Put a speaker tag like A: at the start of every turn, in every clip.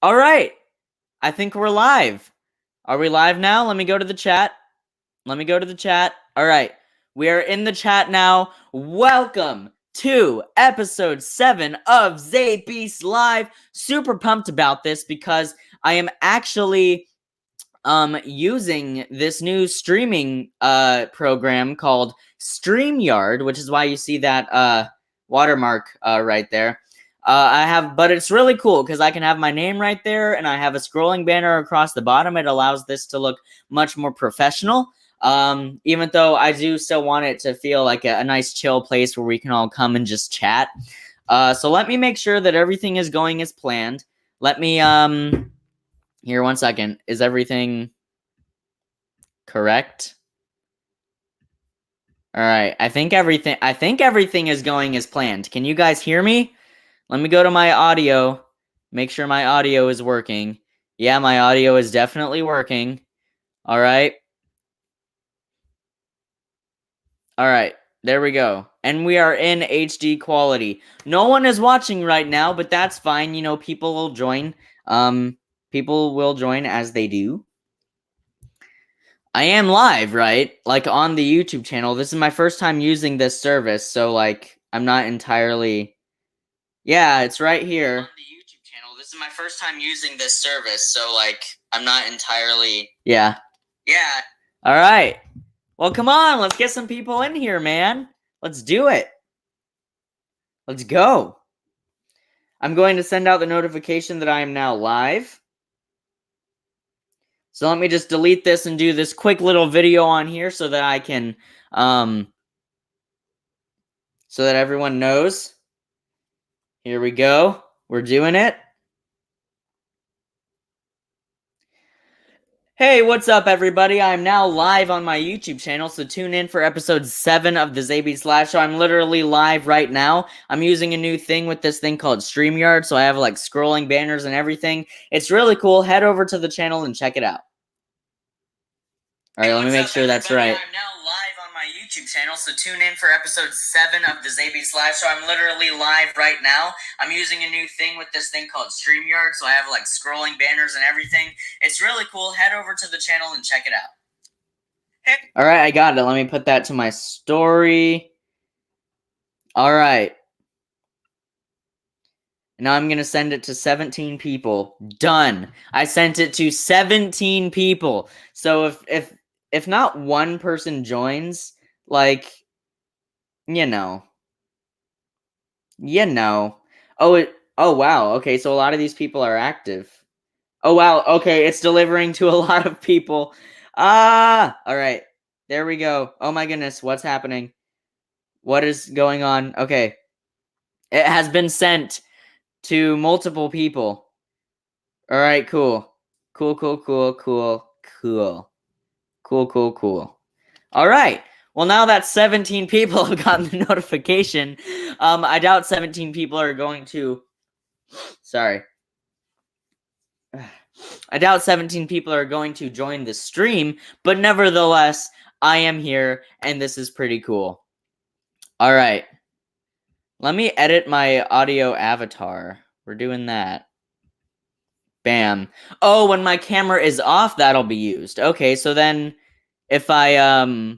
A: All right. I think we're live. Are we live now? Let me go to the chat. All right. We are in the chat now. Welcome to episode 7 of Xaybeast Live. Super pumped about this because I am actually using this new streaming program called StreamYard, which is why you see that watermark right there. But it's really cool because I can have my name right there, and I have a scrolling banner across the bottom. It allows this to look much more professional. Even though I do still want it to feel like a nice chill place where we can all come and just chat. So let me make sure that everything is going as planned. Let me here, 1 second. Is everything correct? All right. I think everything is going as planned. Can you guys hear me? Let me go to my audio. Make sure my audio is working. Yeah, my audio is definitely working. All right. All right. There we go. And we are in HD quality. No one is watching right now, but that's fine. You know, people will join. People will join as they do. I am live, right? Like on the YouTube channel. This is my first time using this service, so like I'm not entirely. Yeah, it's right here. On the YouTube channel. This is my first time using this service, so like I'm not entirely. Yeah. Yeah. All right. Well, come on, let's get some people in here, man. Let's do it. Let's go. I'm going to send out the notification that I am now live. So let me just delete this and do this quick little video on here so that I can, so that everyone knows. Here we go. We're doing it. Hey, what's up, everybody? I'm now live on my YouTube channel, so tune in for episode 7 of the Xavier Live Show. I'm literally live right now. I'm using a new thing with this thing called StreamYard, so I have like scrolling banners and everything. It's really cool. Head over to the channel and check it out. All right, let me make sure that's right. I'm now live on my YouTube channel, so tune in for episode 7 of the Xavier Live Show. I'm literally live right now. I'm using a new thing with this thing called StreamYard, so I have like scrolling banners and everything. It's really cool. Head over to the channel and check it out. Hey. All right, I got it. Let me put that to my story. All right. Now I'm going to send it to 17 people. Done. I sent it to 17 people. So if not one person joins, like, you know. Oh, wow. Okay, so a lot of these people are active. Oh, wow. Okay, it's delivering to a lot of people. All right. There we go. Oh, my goodness. What's happening? What is going on? Okay. It has been sent to multiple people. All right, cool. Cool. All right. Well, now that 17 people have gotten the notification, I doubt 17 people are going to. Sorry. I doubt 17 people are going to join the stream, but nevertheless, I am here, and this is pretty cool. All right. Let me edit my audio avatar. We're doing that. Bam. Oh, when my camera is off, that'll be used. Okay, so then if I,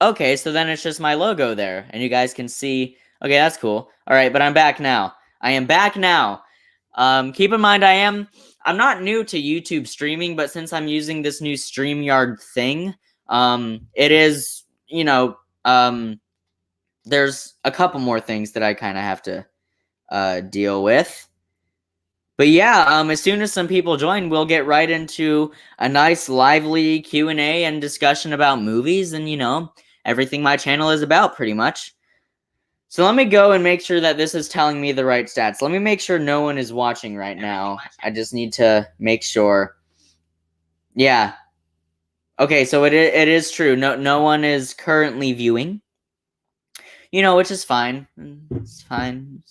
A: okay, so then it's just my logo there, and you guys can see. Okay, that's cool. All right, but I'm back now. I am back now. Keep in mind, I'm not new to YouTube streaming, but since I'm using this new StreamYard thing, it is, you know, there's a couple more things that I kind of have to deal with. But yeah, as soon as some people join, we'll get right into a nice, lively Q&A and discussion about movies and, you know, everything my channel is about, pretty much. So let me go and make sure that this is telling me the right stats. Let me make sure no one is watching right now. I just need to make sure. Yeah. Okay, so it is true. No one is currently viewing. You know, which is fine. It's fine.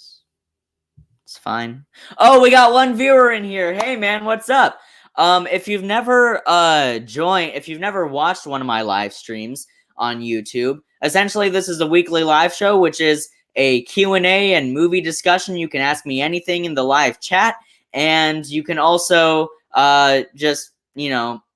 A: It's fine. Oh, we got one viewer in here. Hey, man, what's up? If you've never if you've never watched one of my live streams on YouTube, essentially this is a weekly live show, which is a Q&A and movie discussion. You can ask me anything in the live chat, and you can also just,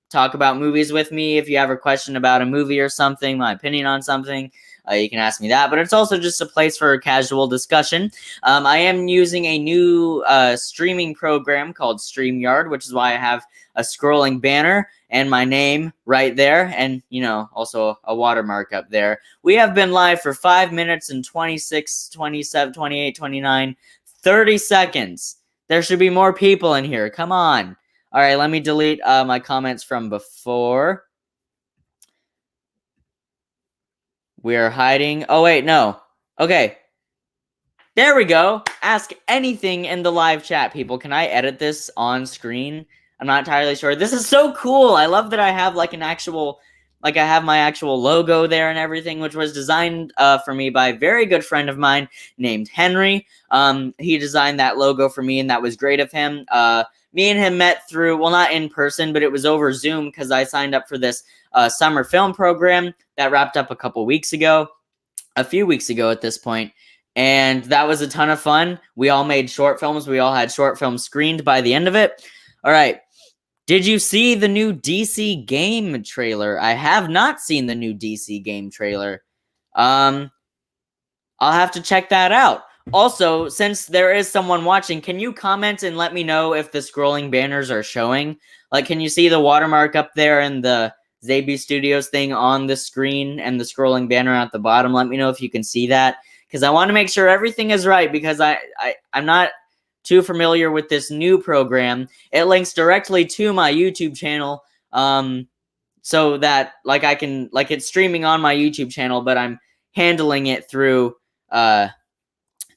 A: talk about movies with me. If you have a question about a movie or something, my opinion on something, you can ask me that. But it's also just a place for a casual discussion. I am using a new streaming program called StreamYard, which is why I have a scrolling banner and my name right there, and also a watermark up there. We have been live for 5 minutes and 26, 27, 28, 29, 30 seconds. There should be more people in here. Come on. All right, let me delete my comments from before. We're hiding. Oh, wait, no. Okay. There we go. Ask anything in the live chat, people. Can I edit this on screen? I'm not entirely sure. This is so cool. I love that I have I have my actual logo there and everything, which was designed for me by a very good friend of mine named Henry. He designed that logo for me, and that was great of him. Me and him met through, well, not in person, but it was over Zoom because I signed up for this summer film program that wrapped up a few weeks ago at this point. And that was a ton of fun. We all made short films. We all had short films screened by the end of it. All right. Did you see the new DC game trailer? I have not seen the new DC game trailer. I'll have to check that out. Also, since there is someone watching, can you comment and let me know if the scrolling banners are showing? Can you see the watermark up there and the Xavier Studios thing on the screen and the scrolling banner at the bottom? Let me know if you can see that, because I want to make sure everything is right, because I'm not too familiar with this new program. It links directly to my YouTube channel, so that it's streaming on my YouTube channel, but I'm handling it through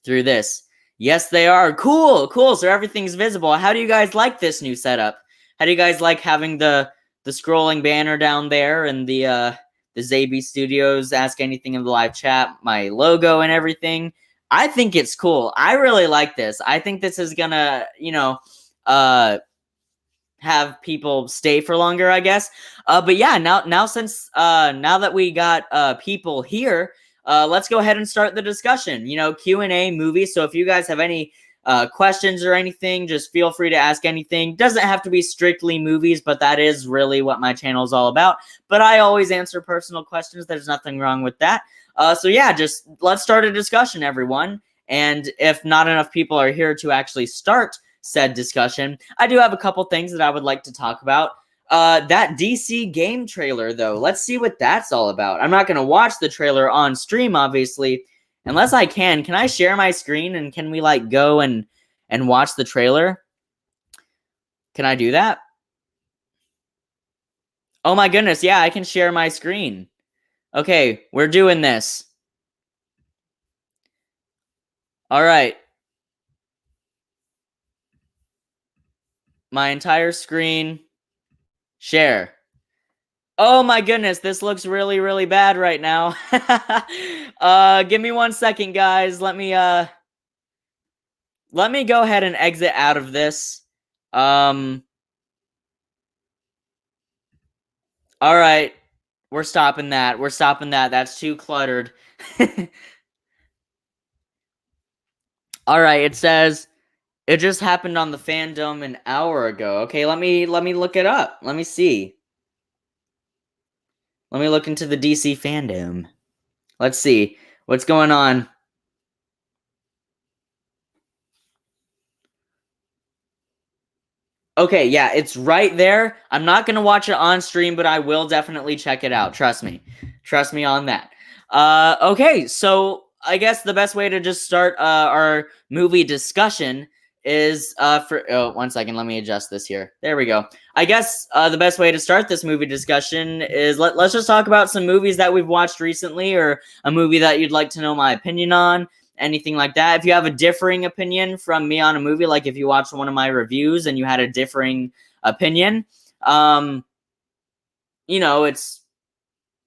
A: this. Yes, they are. Cool. So everything's visible. How do you guys like this new setup? How do you guys like having the scrolling banner down there and the Xavier Studios Ask Anything in the live chat, my logo and everything? I think it's cool. I really like this. I think this is gonna, have people stay for longer, I guess. But yeah, now that we got people here, let's go ahead and start the discussion. Q&A movies. So if you guys have any questions or anything, just feel free to ask anything. Doesn't have to be strictly movies, but that is really what my channel is all about. But I always answer personal questions. There's nothing wrong with that. So yeah, just let's start a discussion, everyone. And if not enough people are here to actually start said discussion, I do have a couple things that I would like to talk about. That DC game trailer, though, let's see what that's all about. I'm not going to watch the trailer on stream, obviously, unless I can. Can I share my screen, and can we go and watch the trailer? Can I do that? Oh my goodness, yeah, I can share my screen. Okay, we're doing this. All right. My entire screen. Share. Oh my goodness, this looks really, really bad right now. Give me 1 second, guys. Let me go ahead and exit out of this. All right. We're stopping that. That's too cluttered. All right, it says it just happened on the fandom an hour ago. Okay, let me look it up. Let me see. Let me look into the DC fandom. Let's see what's going on. Okay, yeah, it's right there. I'm not going to watch it on stream, but I will definitely check it out. Trust me. Trust me on that. Okay, so I guess the best way to just start our movie discussion is 1 second, let me adjust this here. There we go. I guess the best way to start this movie discussion is let's just talk about some movies that we've watched recently, or a movie that you'd like to know my opinion on. Anything like that. If you have a differing opinion from me on a movie, like if you watched one of my reviews and you had a differing opinion, it's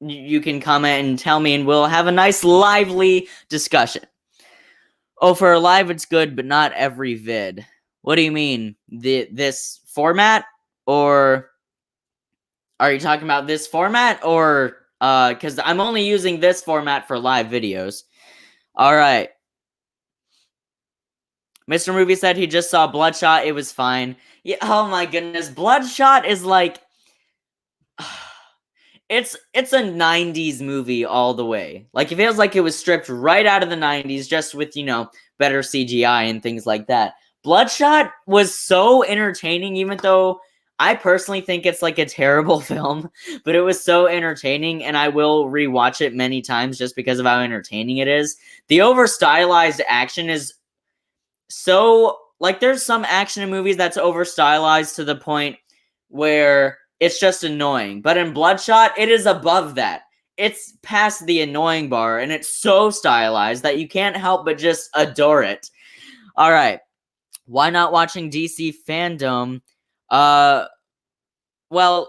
A: you can comment and tell me, and we'll have a nice lively discussion. Oh, for a live it's good, but not every vid. What do you mean? This format, or are you talking about this format, or because I'm only using this format for live videos? All right. Mr. Movie said he just saw Bloodshot. It was fine. Yeah, oh my goodness. Bloodshot is like... It's a 90s movie all the way. Like, it feels like it was stripped right out of the 90s just with, better CGI and things like that. Bloodshot was so entertaining, even though I personally think it's like a terrible film, but it was so entertaining, and I will rewatch it many times just because of how entertaining it is. The over-stylized action is so... Like, there's some action in movies that's over-stylized to the point where it's just annoying. But in Bloodshot, it is above that. It's past the annoying bar, and it's so stylized that you can't help but just adore it. All right. Why not watching DC fandom? Well,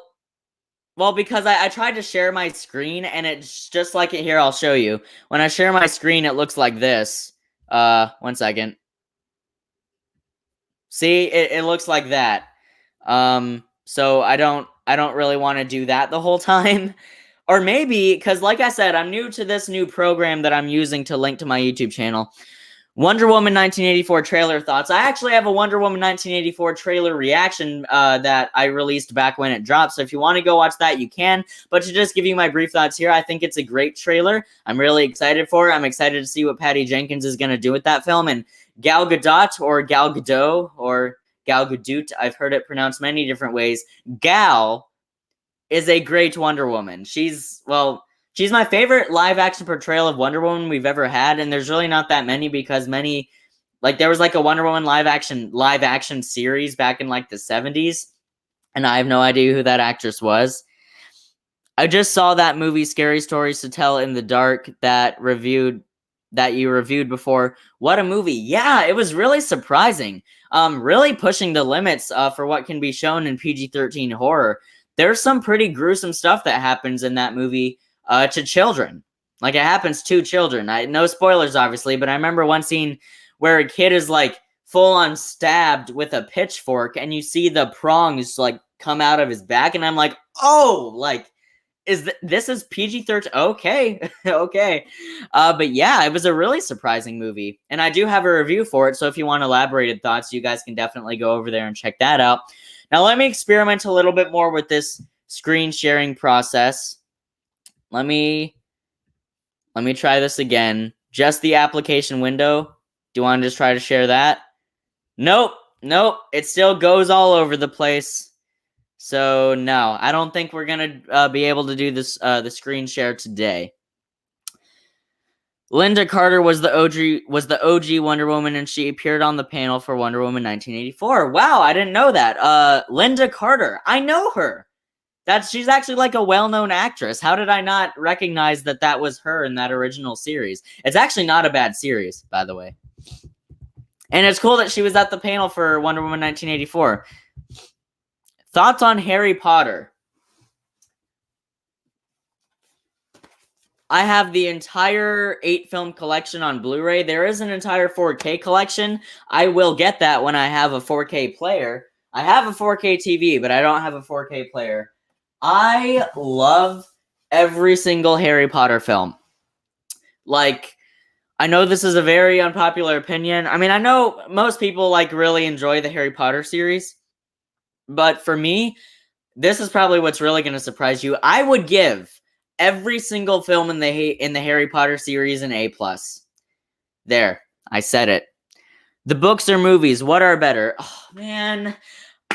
A: because I tried to share my screen, and it's just like it here. I'll show you. When I share my screen, it looks like this. 1 second. See, it looks like that. So I don't really want to do that the whole time. Or maybe, because like I said, I'm new to this new program that I'm using to link to my YouTube channel. Wonder Woman 1984 trailer thoughts. I actually have a Wonder Woman 1984 trailer reaction that I released back when it dropped. So if you want to go watch that, you can. But to just give you my brief thoughts here, I think it's a great trailer. I'm really excited for it. I'm excited to see what Patty Jenkins is going to do with that film. And Gal Gadot, or Gal Gadot, or Gal Gadot, I've heard it pronounced many different ways. Gal is a great Wonder Woman. She's my favorite live-action portrayal of Wonder Woman we've ever had, and there's really not that many because there was like a Wonder Woman live-action series back in like the 70s, and I have no idea who that actress was. I just saw that movie, Scary Stories to Tell in the Dark, that you reviewed before. What a movie. Yeah, it was really surprising. Really pushing the limits for what can be shown in PG-13 horror. There's some pretty gruesome stuff that happens in that movie to children. Like, it happens to children. No spoilers, obviously, but I remember one scene where a kid is, like, full-on stabbed with a pitchfork, and you see the prongs, like, come out of his back, and I'm like, oh, like, this is PG-13? Okay, okay. But yeah, it was a really surprising movie, and I do have a review for it, so if you want elaborated thoughts, you guys can definitely go over there and check that out. Now, let me experiment a little bit more with this screen sharing process. Let me try this again. Just the application window. Do you want to just try to share that? Nope. It still goes all over the place. So no, I don't think we're gonna be able to do this the screen share today. Linda Carter was the OG Wonder Woman, and she appeared on the panel for Wonder Woman 1984. Wow, I didn't know that. Linda Carter, I know her. She's actually like a well-known actress. How did I not recognize that was her in that original series? It's actually not a bad series, by the way. And it's cool that she was at the panel for Wonder Woman 1984. Thoughts on Harry Potter? I have the entire 8-film collection on Blu-ray. There is an entire 4K collection. I will get that when I have a 4K player. I have a 4K TV, but I don't have a 4K player. I love every single Harry Potter film. Like, I know this is a very unpopular opinion. I mean, I know most people, like, really enjoy the Harry Potter series. But for me, this is probably what's really going to surprise you. I would give every single film in the Harry Potter series an A+. There, I said it. The books or movies, what are better? Oh, man.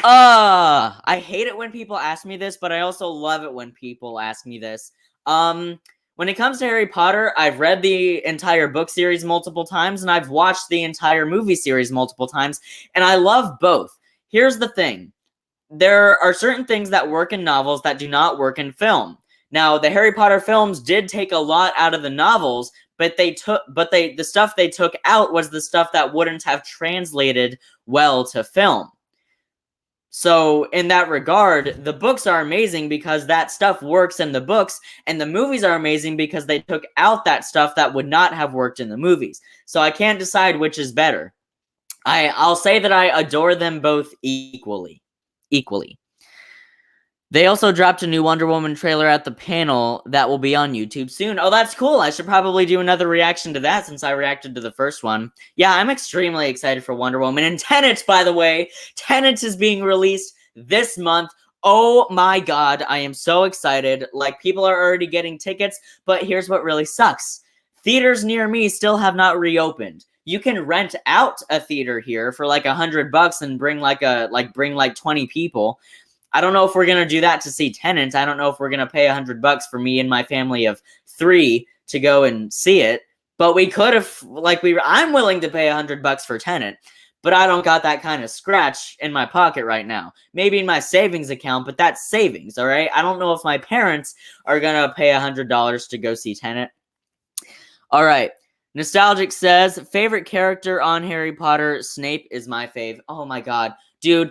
A: I hate it when people ask me this, but I also love it when people ask me this. When it comes to Harry Potter, I've read the entire book series multiple times, and I've watched the entire movie series multiple times, and I love both. Here's the thing. There are certain things that work in novels that do not work in film. Now, the Harry Potter films did take a lot out of the novels, but the stuff they took out was the stuff that wouldn't have translated well to film. So, in that regard, the books are amazing because that stuff works in the books, and the movies are amazing because they took out that stuff that would not have worked in the movies. So I can't decide which is better. I'll say that I adore them both equally. They also dropped a new Wonder Woman trailer at the panel that will be on YouTube soon. Oh, that's cool. I should probably do another reaction to that since I reacted to the first one. Yeah, I'm extremely excited for Wonder Woman. And Tenet, by the way, Tenet is being released this month. Oh my god, I am so excited. Like, people are already getting tickets, but here's what really sucks. Theaters near me still have not reopened. You can rent out a theater here for like $100 and bring like 20 people. I don't know if we're gonna do that to see Tenet. I don't know if we're gonna pay $100 for me and my family of 3 to go and see it. But we could have, I'm willing to pay $100 for Tenet, but I don't got that kind of scratch in my pocket right now. Maybe in my savings account, but that's savings, all right? I don't know if my parents are gonna pay $100 to go see Tenet. All right. Nostalgic says, favorite character on Harry Potter, Snape is my fave. Oh my god, dude.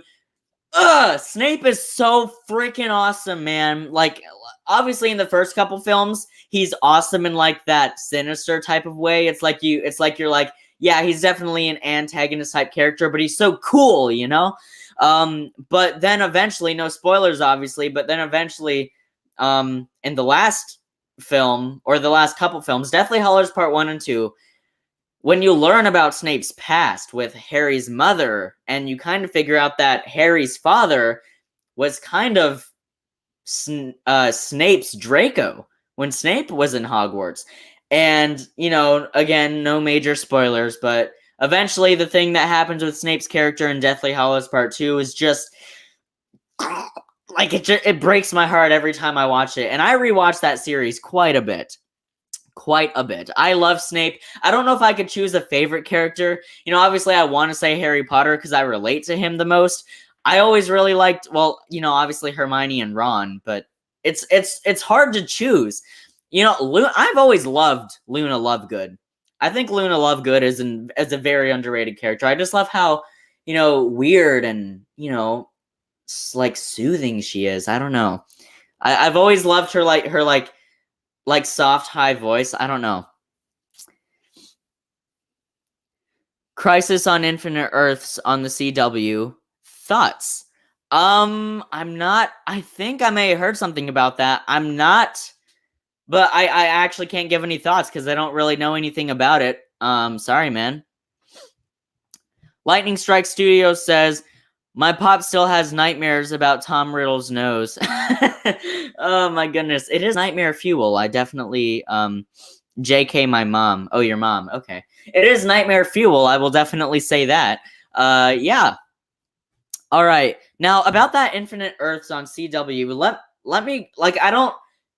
A: Snape is so freaking awesome, man. Like, obviously in the first couple films, he's awesome in like that sinister type of way. It's like you're like, yeah, he's definitely an antagonist type character, but he's so cool, you know? But then eventually, no spoilers obviously, but then eventually, in the last film, or the last couple films, Deathly Hallows Part 1 and 2, when you learn about Snape's past with Harry's mother, and you kind of figure out that Harry's father was kind of Snape's Draco when Snape was in Hogwarts. And, you know, again, no major spoilers, but eventually the thing that happens with Snape's character in Deathly Hallows Part 2 is just, like, it breaks my heart every time I watch it. And I rewatch that series quite a bit. I love Snape. I don't know if I could choose a favorite character. You know, obviously I want to say Harry Potter because I relate to him the most. I always really liked, well, you know, obviously Hermione and Ron, but it's hard to choose. You know, I've always loved Luna Lovegood. I think Luna Lovegood is a very underrated character. I just love how, you know, weird and, you know, like soothing she is. I don't know. I've always loved her soft high voice. I don't know. Crisis on Infinite Earths on the CW. Thoughts? I think I may have heard something about that. I'm not, but I actually can't give any thoughts because I don't really know anything about it. Sorry, man. Lightning Strike Studios says, my pop still has nightmares about Tom Riddle's nose. Oh my goodness. It is nightmare fuel. I definitely, JK my mom. Oh, your mom. Okay. It is nightmare fuel. I will definitely say that. Yeah. All right. Now, about that Infinite Earths on CW, let me, like, I don't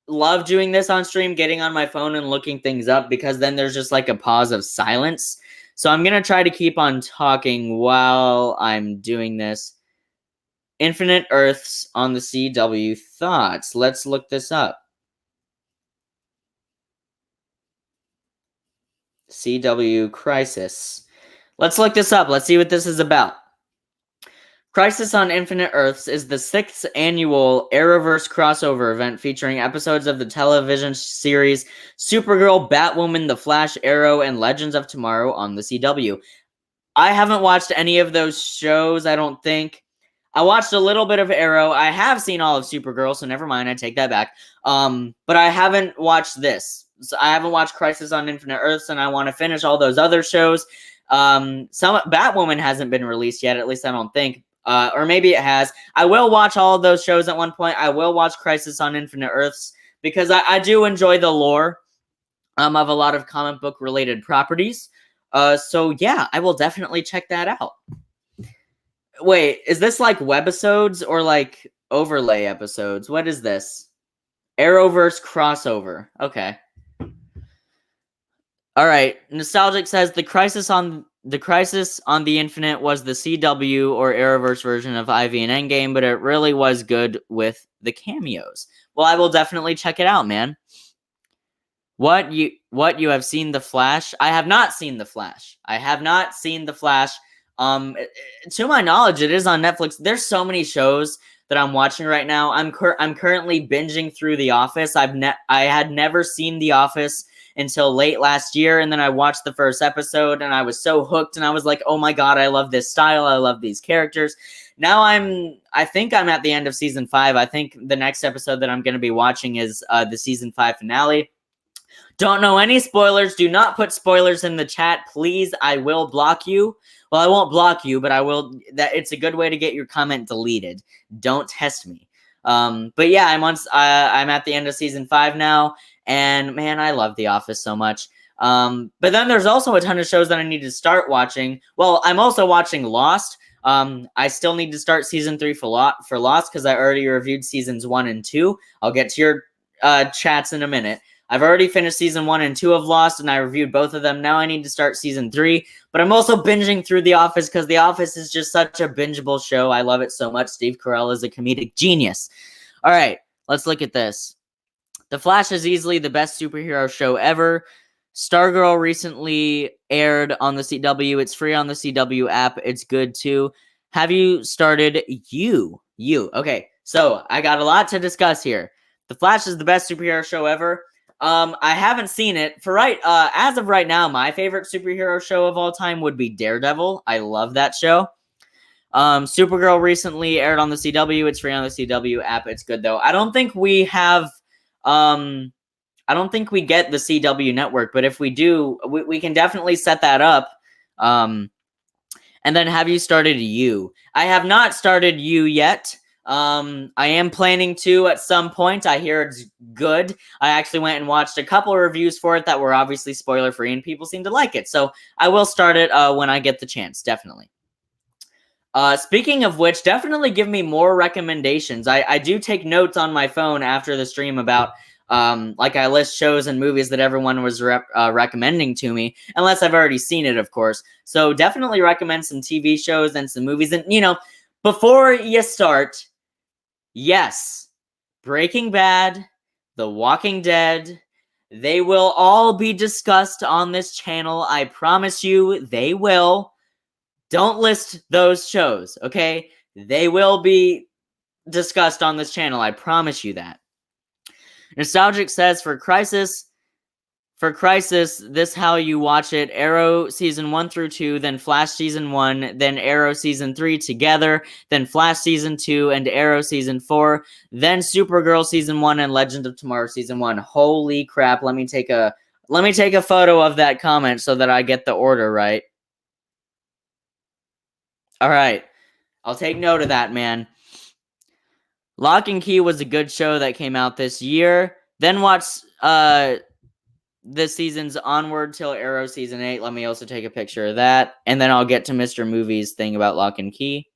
A: love doing this on stream, getting on my phone and looking things up, because then there's just like a pause of silence. So I'm going to try to keep on talking while I'm doing this. Infinite Earths on the CW thoughts. Let's look this up. CW Crisis. Let's look this up. Let's see what this is about. Crisis on Infinite Earths is the 6th annual Arrowverse crossover event featuring episodes of the television series Supergirl, Batwoman, The Flash, Arrow, and Legends of Tomorrow on the CW. I haven't watched any of those shows, I don't think. I watched a little bit of Arrow. I have seen all of Supergirl, so never mind, I take that back. But I haven't watched this. So I haven't watched Crisis on Infinite Earths, and I want to finish all those other shows. Batwoman hasn't been released yet, at least I don't think. Or maybe it has. I will watch all of those shows at one point. I will watch Crisis on Infinite Earths because I do enjoy the lore of a lot of comic book related properties. So yeah, I will definitely check that out. Wait, is this like webisodes or like overlay episodes? What is this? Arrowverse crossover. Okay. All right. Nostalgic says the Crisis on the Infinite was the CW or Arrowverse version of Ivy and Endgame, but it really was good with the cameos. Well, I will definitely check it out, man. What you have seen The Flash? I have not seen The Flash. To my knowledge, it is on Netflix. There's so many shows that I'm watching right now. I'm currently binging through The Office. I had never seen The Office until late last year, and then I watched the first episode and I was so hooked and I was like, oh my god, I love this style, I love these characters. Now I think I'm at the end of season 5. I think the next episode that I'm going to be watching is the season 5 finale. Don't know any spoilers. Do not put spoilers in the chat, please. I will block you. Well, I won't block you, but I will. That it's a good way to get your comment deleted. Don't test me. But yeah, I'm at the end of season 5 now, and man, I love The Office so much. But then there's also a ton of shows that I need to start watching. Well, I'm also watching Lost. I still need to start season 3 for Lost because I already reviewed seasons 1 and 2. I'll get to your chats in a minute. I've already finished season 1 and 2 of Lost, and I reviewed both of them. Now I need to start season 3. But I'm also binging through The Office because The Office is just such a bingeable show. I love it so much. Steve Carell is a comedic genius. All right, let's look at this. The Flash is easily the best superhero show ever. Stargirl recently aired on the CW. It's free on the CW app. It's good too. Have you started You? Okay, so I got a lot to discuss here. The Flash is the best superhero show ever. I haven't seen it. As of right now, my favorite superhero show of all time would be Daredevil. I love that show. Supergirl recently aired on the CW. It's free on the CW app. It's good though. I don't think we have, I don't think we get the CW network, but if we do, we can definitely set that up. And then have you started You? I have not started You yet. I am planning to at some point. I hear it's good. I actually went and watched a couple of reviews for it that were obviously spoiler free, and people seem to like it. So I will start it when I get the chance, definitely. Speaking of which, definitely give me more recommendations. I do take notes on my phone after the stream about, like I list shows and movies that everyone was recommending to me, unless I've already seen it, of course. So definitely recommend some TV shows and some movies. And, you know, before you start, yes, Breaking Bad, The Walking Dead, they will all be discussed on this channel. I promise you they will. Don't list those shows, okay? They will be discussed on this channel. I promise you that. Nostalgic says, for Crisis, this how you watch it. Arrow season 1 through 2, then Flash season 1, then Arrow season 3 together, then Flash season 2 and Arrow season 4, then Supergirl season 1 and Legend of Tomorrow season 1. Holy crap, let me take a photo of that comment so that I get the order right. All right. I'll take note of that, man. Lock and Key was a good show that came out this year. Then watch this season's Onward till Arrow season 8. Let me also take a picture of that. And then I'll get to Mr. Movie's thing about Lock and Key.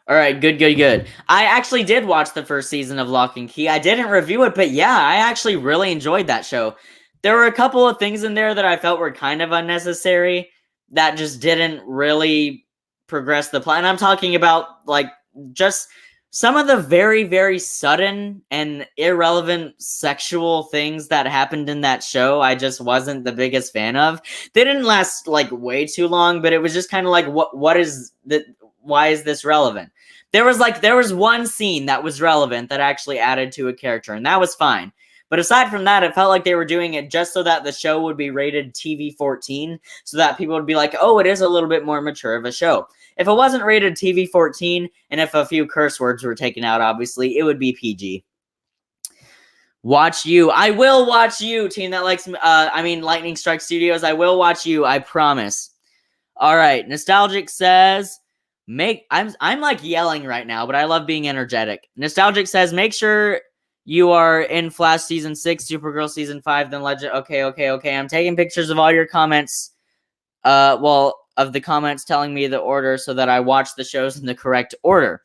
A: All right, good. I actually did watch the first season of Lock and Key. I didn't review it, but yeah, I actually really enjoyed that show. There were a couple of things in there that I felt were kind of unnecessary that just didn't really progress the plot. And I'm talking about, like, just some of the very, very sudden and irrelevant sexual things that happened in that show. I just wasn't the biggest fan of. They didn't last, like, way too long, but it was just kind of like, what is that? Why is this relevant? There was one scene that was relevant that actually added to a character, and that was fine. But aside from that, it felt like they were doing it just so that the show would be rated TV-14, so that people would be like, oh, it is a little bit more mature of a show. If it wasn't rated TV-14, and if a few curse words were taken out, obviously, it would be PG. Watch You. I will watch You, team that likes, Lightning Strike Studios. I will watch You, I promise. All right, Nostalgic says, I'm like yelling right now, but I love being energetic. Nostalgic says, make sure you are in Flash season 6, Supergirl season 5, then Legend. Okay. I'm taking pictures of all your comments. Of the comments telling me the order so that I watch the shows in the correct order.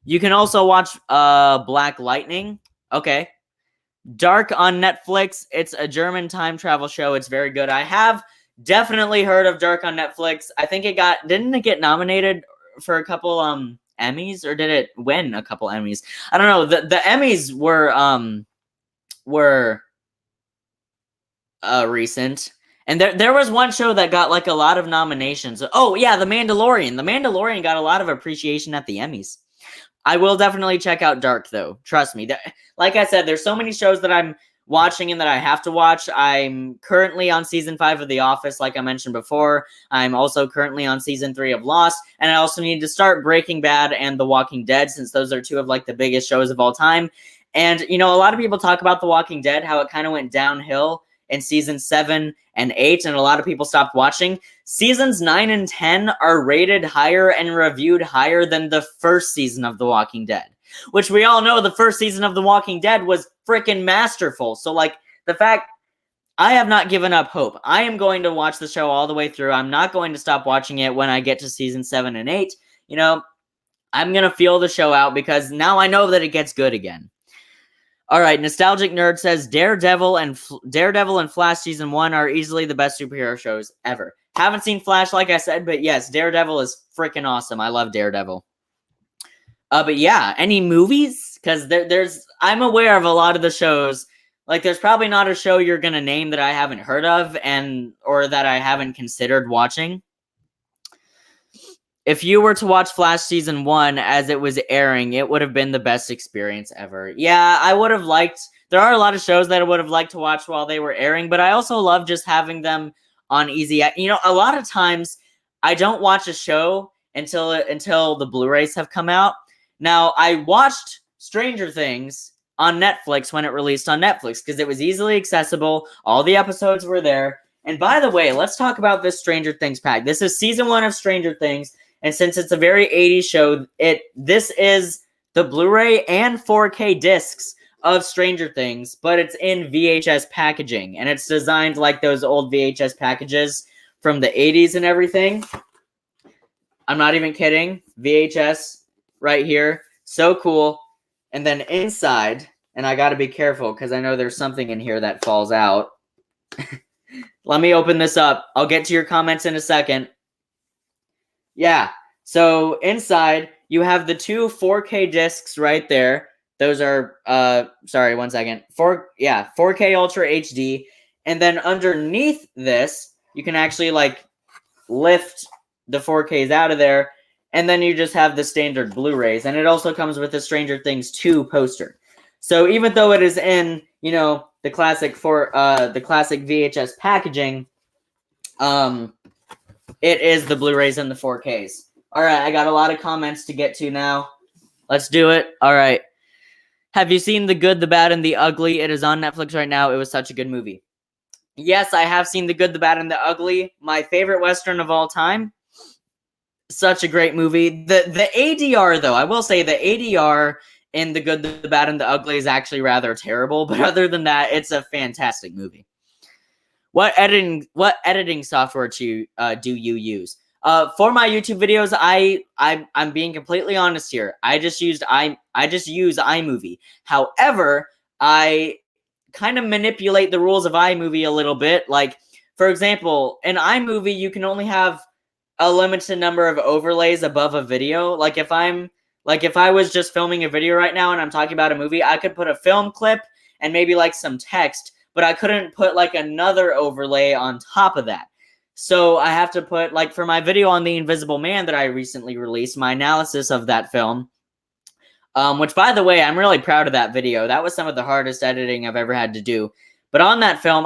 A: You can also watch Black Lightning. Okay. Dark on Netflix. It's a German time travel show. It's very good. I have definitely heard of Dark on Netflix. I think didn't it get nominated for a couple Emmys, or did it win a couple Emmys? I don't know. The Emmys were recent, and there was one show that got like a lot of nominations. Oh yeah, The Mandalorian. The Mandalorian got a lot of appreciation at the Emmys. I will definitely check out Dark though. Trust me. Like I said, there's so many shows that I'm watching and that I have to watch. I'm currently on season 5 of The Office, like I mentioned before. I'm also currently on season 3 of Lost, and I also need to start Breaking Bad and The Walking Dead, since those are two of like the biggest shows of all time. And, you know, a lot of people talk about The Walking Dead, how it kind of went downhill in season 7 and 8, and a lot of people stopped watching. Seasons 9 and 10 are rated higher and reviewed higher than the first season of The Walking Dead, which we all know the first season of The Walking Dead was freaking masterful. So, like, the fact, I have not given up hope. I am going to watch the show all the way through. I'm not going to stop watching it when I get to season 7 and 8. You know, I'm going to feel the show out because now I know that it gets good again. All right, Nostalgic Nerd says Daredevil and Flash season 1 are easily the best superhero shows ever. Haven't seen Flash, like I said, but yes, Daredevil is freaking awesome. I love Daredevil. But yeah, any movies? Because I'm aware of a lot of the shows. Like, there's probably not a show you're gonna name that I haven't heard of or that I haven't considered watching. If you were to watch Flash season 1 as it was airing, it would have been the best experience ever. Yeah, I would have liked. There are a lot of shows that I would have liked to watch while they were airing, but I also love just having them on easy. You know, a lot of times I don't watch a show until the Blu-rays have come out. Now, I watched Stranger Things on Netflix when it released on Netflix because it was easily accessible. All the episodes were there. And by the way, let's talk about this Stranger Things pack. This is season 1 of Stranger Things. And since it's a very 80s show, this is the Blu-ray and 4K discs of Stranger Things, but it's in VHS packaging. And it's designed like those old VHS packages from the 80s and everything. I'm not even kidding. VHS right here. So cool. And then inside, and I got to be careful because I know there's something in here that falls out. Let me open this up. I'll get to your comments in a second. Yeah, so inside you have the two 4K discs right there. Those are, sorry, 1 second. 4K Ultra HD. And then underneath this, you can actually like lift the 4Ks out of there. And then you just have the standard Blu-rays. And it also comes with a Stranger Things 2 poster. So even though it is in, you know, the classic VHS packaging, it is the Blu-rays and the 4Ks. All right, I got a lot of comments to get to now. Let's do it. All right. Have you seen The Good, the Bad, and the Ugly? It is on Netflix right now. It was such a good movie. Yes, I have seen The Good, the Bad, and the Ugly. My favorite Western of all time. Such a great movie. The ADR, though, I will say the ADR in The Good, the Bad, and the Ugly is actually rather terrible. But other than that, it's a fantastic movie. What editing software do you use? For my YouTube videos, I'm being completely honest here. I just use iMovie. However, I kind of manipulate the rules of iMovie a little bit. Like, for example, in iMovie, you can only have a limited number of overlays above a video. Like if I was just filming a video right now and I'm talking about a movie, I could put a film clip and maybe like some text, but I couldn't put like another overlay on top of that. So I have to put, like, for my video on The Invisible Man that I recently released, my analysis of that film, which, by the way, I'm really proud of that video. That was some of the hardest editing I've ever had to do. But on that film,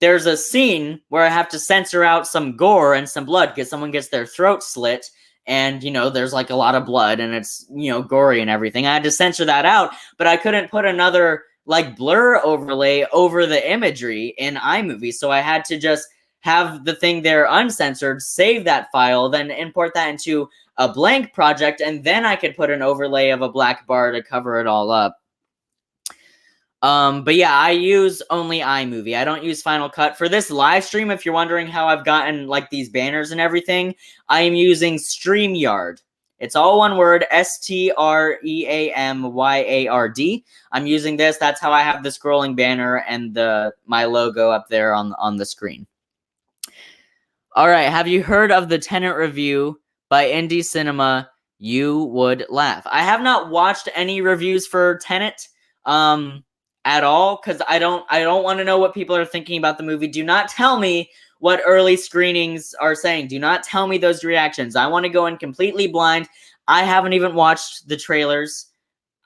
A: there's a scene where I have to censor out some gore and some blood because someone gets their throat slit and, you know, there's like a lot of blood and it's, you know, gory and everything. I had to censor that out, but I couldn't put another, like, blur overlay over the imagery in iMovie. So I had to just have the thing there uncensored, save that file, then import that into a blank project, and then I could put an overlay of a black bar to cover it all up. But yeah, I use only iMovie. I don't use Final Cut. For this live stream, if you're wondering how I've gotten, like, these banners and everything, I am using StreamYard. It's all one word, StreamYard. I'm using this. That's how I have the scrolling banner and my logo up there on the screen. All right, have you heard of the Tenet review by Indie Cinema? You would laugh. I have not watched any reviews for Tenet at all because I don't want to know what people are thinking about the movie. Do not tell me what early screenings are saying. Do not tell me those reactions. I want to go in completely blind. I haven't even watched the trailers.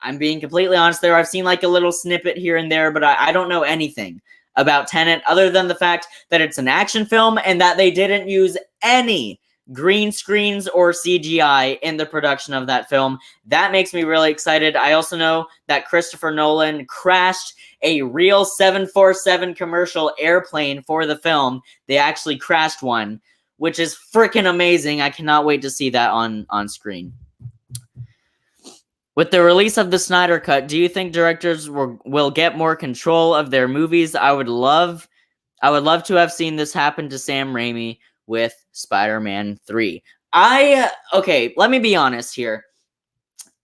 A: I'm being completely honest there. I've seen like a little snippet here and there, but I don't know anything about Tenet other than the fact that it's an action film and that they didn't use any green screens or CGI in the production of that film. That makes me really excited. I also know that Christopher Nolan crashed a real 747 commercial airplane for the film. They actually crashed one, which is freaking amazing. I cannot wait to see that on screen. With the release of the Snyder Cut, do you think directors will get more control of their movies? I would love to have seen this happen to Sam Raimi with Spider-Man 3. Okay, let me be honest here.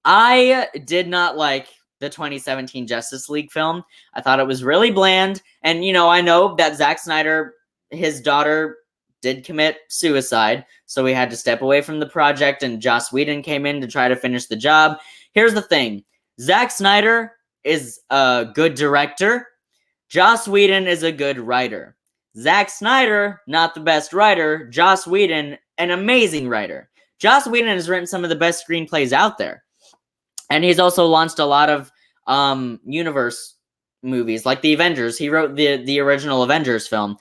A: I did not like the 2017 Justice League film. I thought it was really bland, and I know that Zack Snyder, his daughter, did commit suicide, so we had to step away from the project, and Joss Whedon came in to try to finish the job. Here's the thing. Zack Snyder is a good director. Joss Whedon is a good writer. Zack Snyder, not the best writer. Joss Whedon, an amazing writer. Joss Whedon has written some of the best screenplays out there. And he's also launched a lot of universe movies, like the Avengers. He wrote the original Avengers film.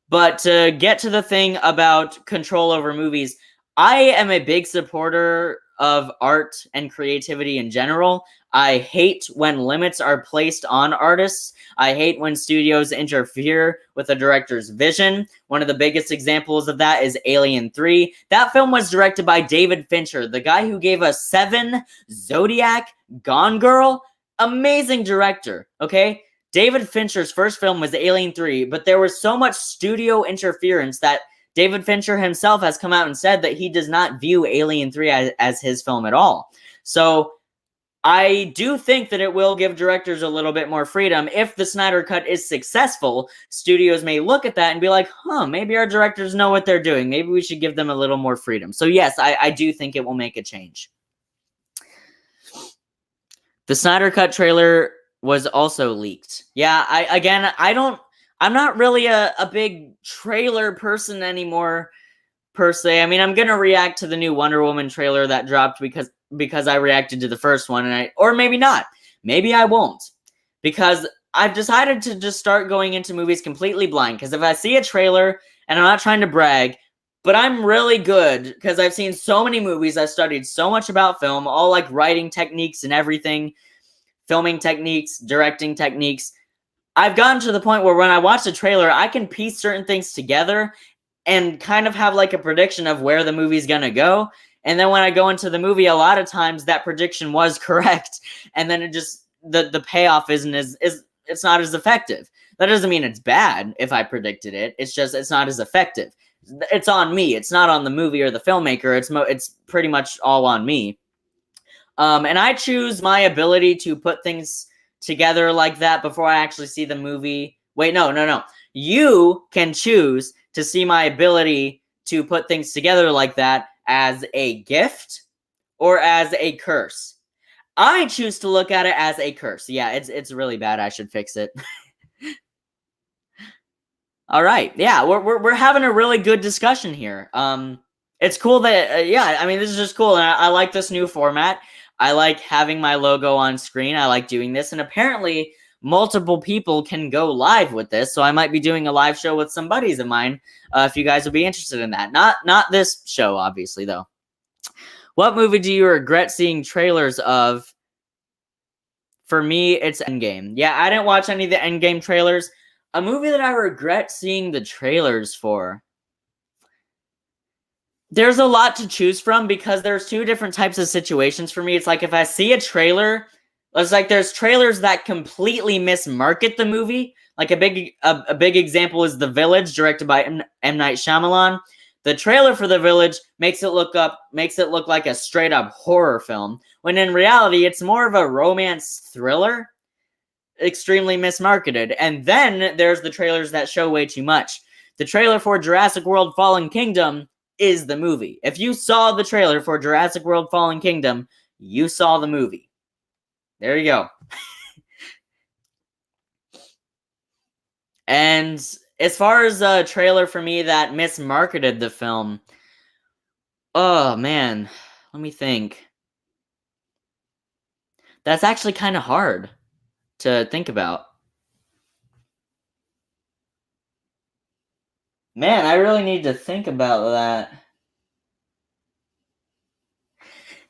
A: But to get to the thing about control over movies, I am a big supporter of art and creativity in general. I hate when limits are placed on artists. I hate when studios interfere with a director's vision. One of the biggest examples of that is Alien 3. That film was directed by David Fincher, the guy who gave us Seven, Zodiac, Gone Girl. Amazing director, okay? David Fincher's first film was Alien 3, but there was so much studio interference that David Fincher himself has come out and said that he does not view Alien 3 as his film at all. So I do think that it will give directors a little bit more freedom. If the Snyder Cut is successful, studios may look at that and be like, maybe our directors know what they're doing. Maybe we should give them a little more freedom. So yes, I do think it will make a change. The Snyder Cut trailer was also leaked. Yeah, I'm not really a big trailer person anymore, per se. I mean, I'm gonna react to the new Wonder Woman trailer that dropped because I reacted to the first one, or maybe not. Maybe I won't, because I've decided to just start going into movies completely blind. Because if I see a trailer, and I'm not trying to brag, but I'm really good because I've seen so many movies. I've studied so much about film, all like writing techniques and everything, filming techniques, directing techniques. I've gotten to the point where when I watch a trailer, I can piece certain things together and kind of have like a prediction of where the movie's gonna go. And then when I go into the movie, a lot of times that prediction was correct, and then it just the payoff it's not as effective. That doesn't mean it's bad if I predicted it. It's just it's not as effective. It's on me. It's not on the movie or the filmmaker. It's pretty much all on me. And I choose my ability to put things together like that before I actually see the movie. Wait, no. You can choose to see my ability to put things together like that as a gift or as a curse. I choose to look at it as a curse. Yeah, it's really bad. I should fix it. All right. Yeah, we're having a really good discussion here. It's cool that I mean, this is just cool, and I like this new format. I like having my logo on screen. I like doing this, and apparently multiple people can go live with this, so I might be doing a live show with some buddies of mine if you guys would be interested in that. Not this show, obviously, though. What movie do you regret seeing trailers of? For me, it's Endgame. Yeah, I didn't watch any of the Endgame trailers. A movie that I regret seeing the trailers for. There's a lot to choose from because there's two different types of situations for me. It's like if I see a trailer, it's like there's trailers that completely mismarket the movie. Like a big example is The Village, directed by M. Night Shyamalan. The trailer for The Village makes it look like a straight up horror film, when in reality it's more of a romance thriller. Extremely mismarketed. And then there's the trailers that show way too much. The trailer for Jurassic World Fallen Kingdom is the movie. If you saw the trailer for Jurassic World Fallen Kingdom, you saw the movie. There you go. And as far as a trailer for me that mismarketed the film, oh man, let me think. That's actually kind of hard to think about. Man, I really need to think about that.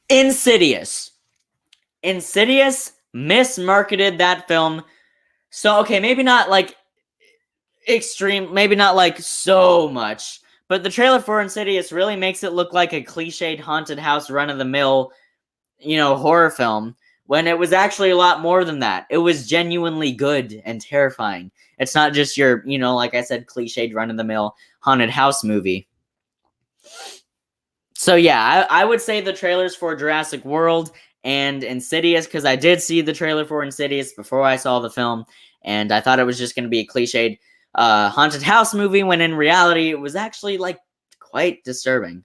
A: Insidious. Insidious mismarketed that film. So, okay, maybe not like extreme, maybe not like so much, but the trailer for Insidious really makes it look like a cliched haunted house run of the mill, horror film, when it was actually a lot more than that. It was genuinely good and terrifying. It's not just your, like I said, cliched run of the mill haunted house movie. So yeah, I would say the trailers for Jurassic World and Insidious, because I did see the trailer for Insidious before I saw the film, and I thought it was just going to be a cliched haunted house movie, when in reality it was actually like quite disturbing.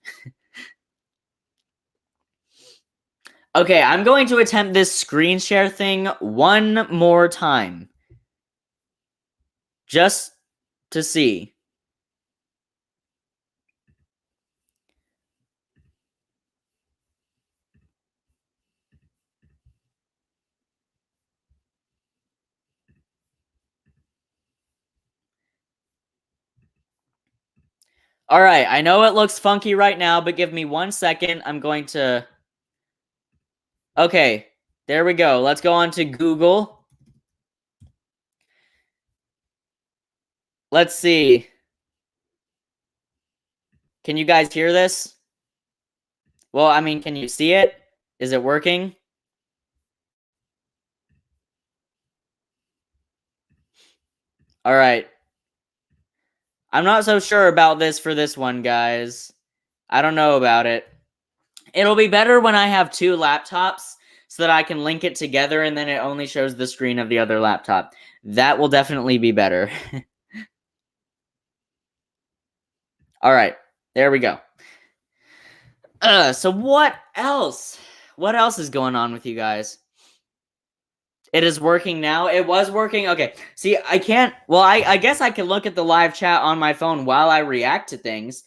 A: Okay, I'm going to attempt this screen share thing one more time, just to see. All right, I know it looks funky right now, but give me 1 second. I'm going to... Okay, there we go. Let's go on to Google. Let's see. Can you guys hear this? Well, I mean, can you see it? Is it working? All right. I'm not so sure about this for this one, guys. I don't know about it. It'll be better when I have two laptops so that I can link it together and then it only shows the screen of the other laptop. That will definitely be better. All right. There we go. So what else? What else is going on with you guys? It is working now. It was working. Okay. See, I can't... Well, I guess I can look at the live chat on my phone while I react to things.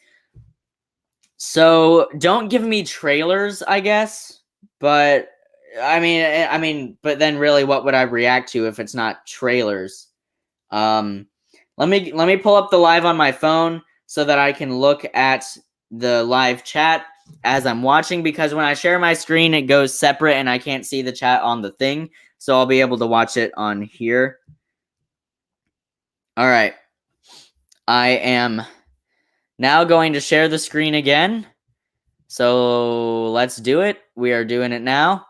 A: So don't give me trailers, I guess. But I mean, but then really, what would I react to if it's not trailers? Let me pull up the live on my phone so that I can look at the live chat as I'm watching, because when I share my screen, it goes separate and I can't see the chat on the thing. So I'll be able to watch it on here. All right. I am now going to share the screen again. So let's do it. We are doing it now.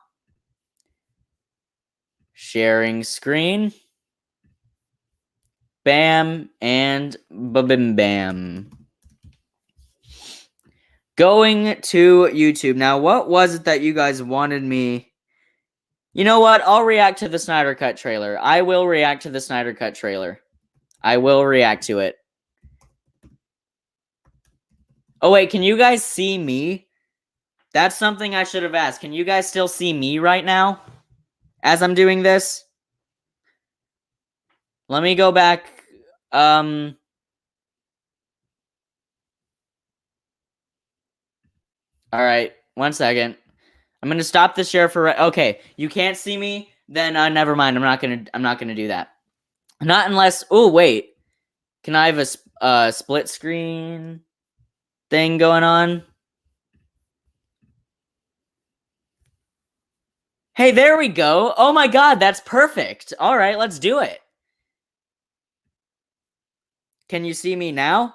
A: Sharing screen. Bam and ba-bim bam. Going to YouTube. Now, what was it that you guys wanted me... You know what? I'll react to the Snyder Cut trailer. I will react to the Snyder Cut trailer. I will react to it. Oh, wait. Can you guys see me? That's something I should have asked. Can you guys still see me right now as I'm doing this? Let me go back. All right. 1 second. I'm gonna stop the share for... Okay, you can't see me? Then never mind. I'm not gonna do that. Not unless... Oh, wait. Can I have a split screen thing going on? Hey, there we go. Oh my god, that's perfect. All right, let's do it. Can you see me now?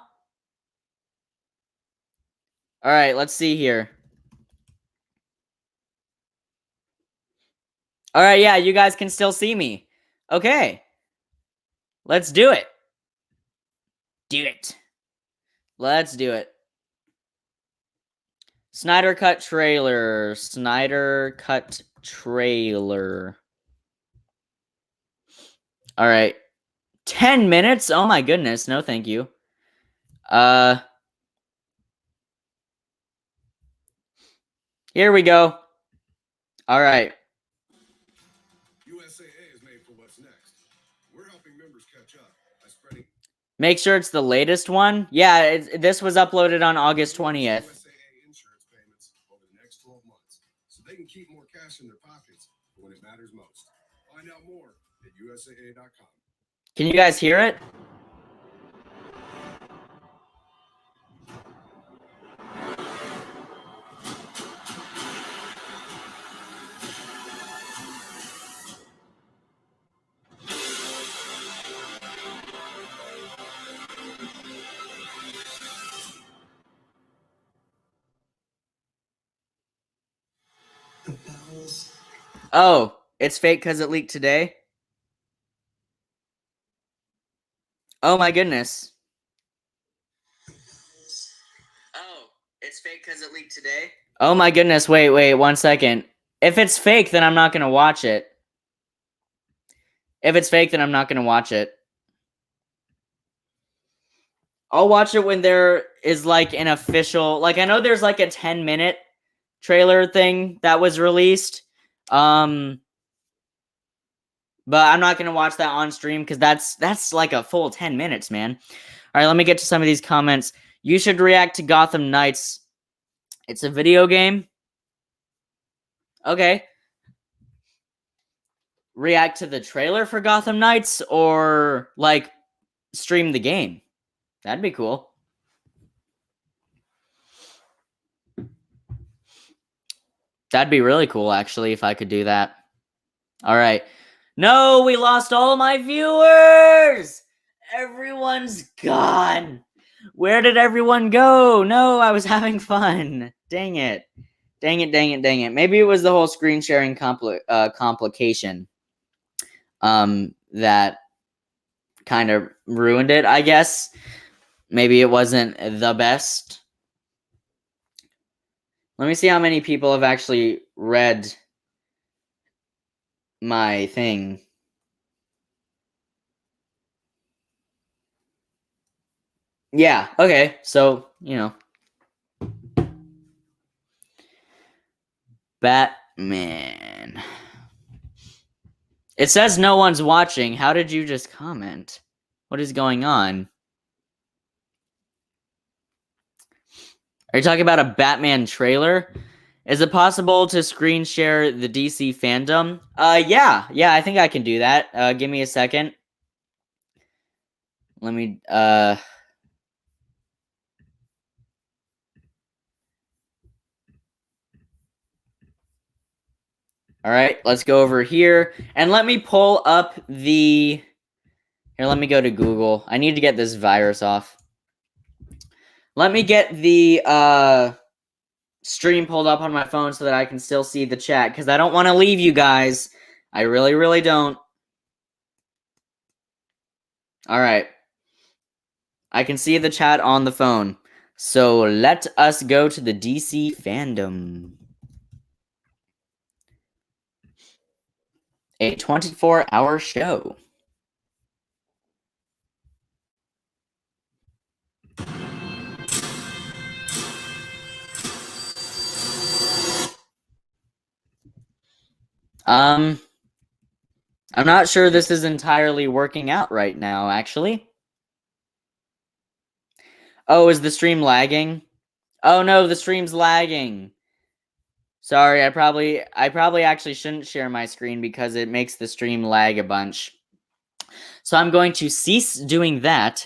A: All right, let's see here. All right, yeah, you guys can still see me. Okay. Let's do it. Do it. Let's do it. Snyder Cut trailer. Snyder Cut trailer. All right. 10 minutes? Oh my goodness. No, thank you. Here we go. All right. USAA is made for what's next. We're helping members catch up by spreading... Make sure it's the latest one. Yeah, this was uploaded on August 20th. USAA insurance payments over the next 12 months, so they can keep more cash in their pockets
B: when it matters most. Find out more at USAA.com.
A: Can you guys hear it? Oh, it's fake because it leaked today? Oh my goodness. Oh, it's fake because it leaked today? Oh my goodness, wait, 1 second. If it's fake, then I'm not gonna watch it. If it's fake, then I'm not gonna watch it. I'll watch it when there is like an official, like I know there's like a 10-minute trailer thing that was released. But I'm not gonna watch that on stream because that's like a full 10 minutes, man. All right, let me get to some of these comments. You should react to Gotham Knights. It's a video game. Okay. React to the trailer for Gotham Knights or like stream the game. That'd be cool. That'd be really cool, actually, if I could do that. All right. No, we lost all my viewers! Everyone's gone. Where did everyone go? No, I was having fun. Dang it. Dang it. Maybe it was the whole screen sharing complication that kind of ruined it, I guess. Maybe it wasn't the best. Let me see how many people have actually read my thing. Yeah, okay. So, you know. Batman. It says no one's watching. How did you just comment? What is going on? Are you talking about a Batman trailer? Is it possible to screen share the DC fandom? Yeah, I think I can do that. Give me a second. Let me, All right, let's go over here. And let me pull up the... Here, let me go to Google. I need to get this virus off. Let me get the, stream pulled up on my phone so that I can still see the chat, because I don't want to leave you guys. I really don't. All right. I can see the chat on the phone. So let us go to the DC fandom. A 24-hour show. I'm not sure this is entirely working out right now, actually. Oh, is the stream lagging? Oh no, the stream's lagging. Sorry, I probably actually shouldn't share my screen because it makes the stream lag a bunch. So I'm going to cease doing that.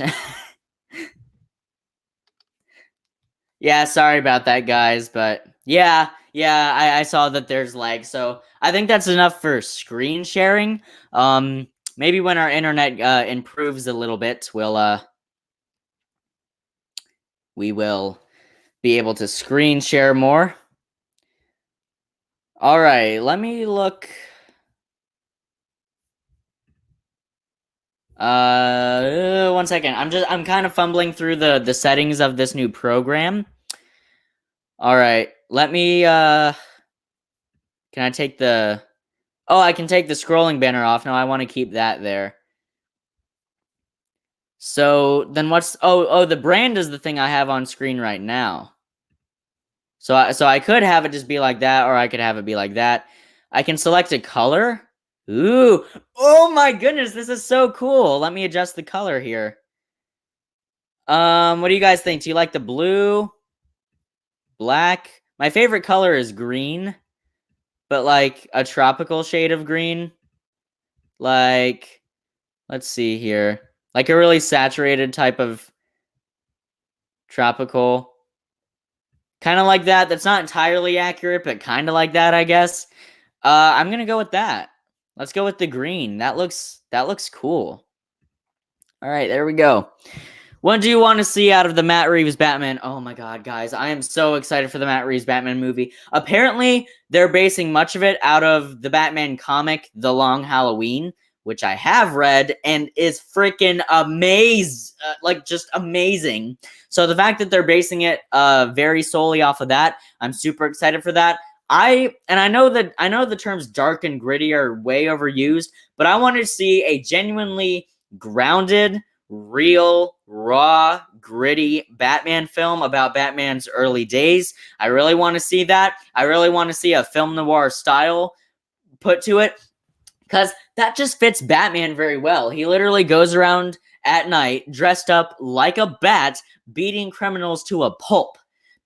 A: Yeah, sorry about that, guys, but yeah, I saw that there's lag, so I think that's enough for screen sharing. Maybe when our internet improves a little bit, we will be able to screen share more. All right, let me look. One second. I'm kind of fumbling through the settings of this new program. All right, let me, can I take the, oh, I can take the scrolling banner off. No, I want to keep that there. So then what's, oh, the brand is the thing I have on screen right now. So I could have it just be like that, or I could have it be like that. I can select a color. Ooh, oh my goodness, this is so cool. Let me adjust the color here. What do you guys think? Do you like the blue? Black? My favorite color is green. but like a tropical shade of green. Like, let's see here. Like a really saturated type of tropical. Kind of like that. That's not entirely accurate, but kind of like that, I guess. I'm gonna go with that. Let's go with the green. That looks cool. All right, there we go. What do you want to see out of the Matt Reeves Batman? Oh my god, guys, I am so excited for the Matt Reeves Batman movie. Apparently, they're basing much of it out of the Batman comic, The Long Halloween, which I have read and is freaking just amazing. So the fact that they're basing it very solely off of that, I'm super excited for that. I know the terms dark and gritty are way overused, but I wanted to see a genuinely grounded, real, raw, gritty Batman film about Batman's early days. I really want to see that. I really want to see a film noir style put to it, because that just fits Batman very well. He literally goes around at night dressed up like a bat, beating criminals to a pulp.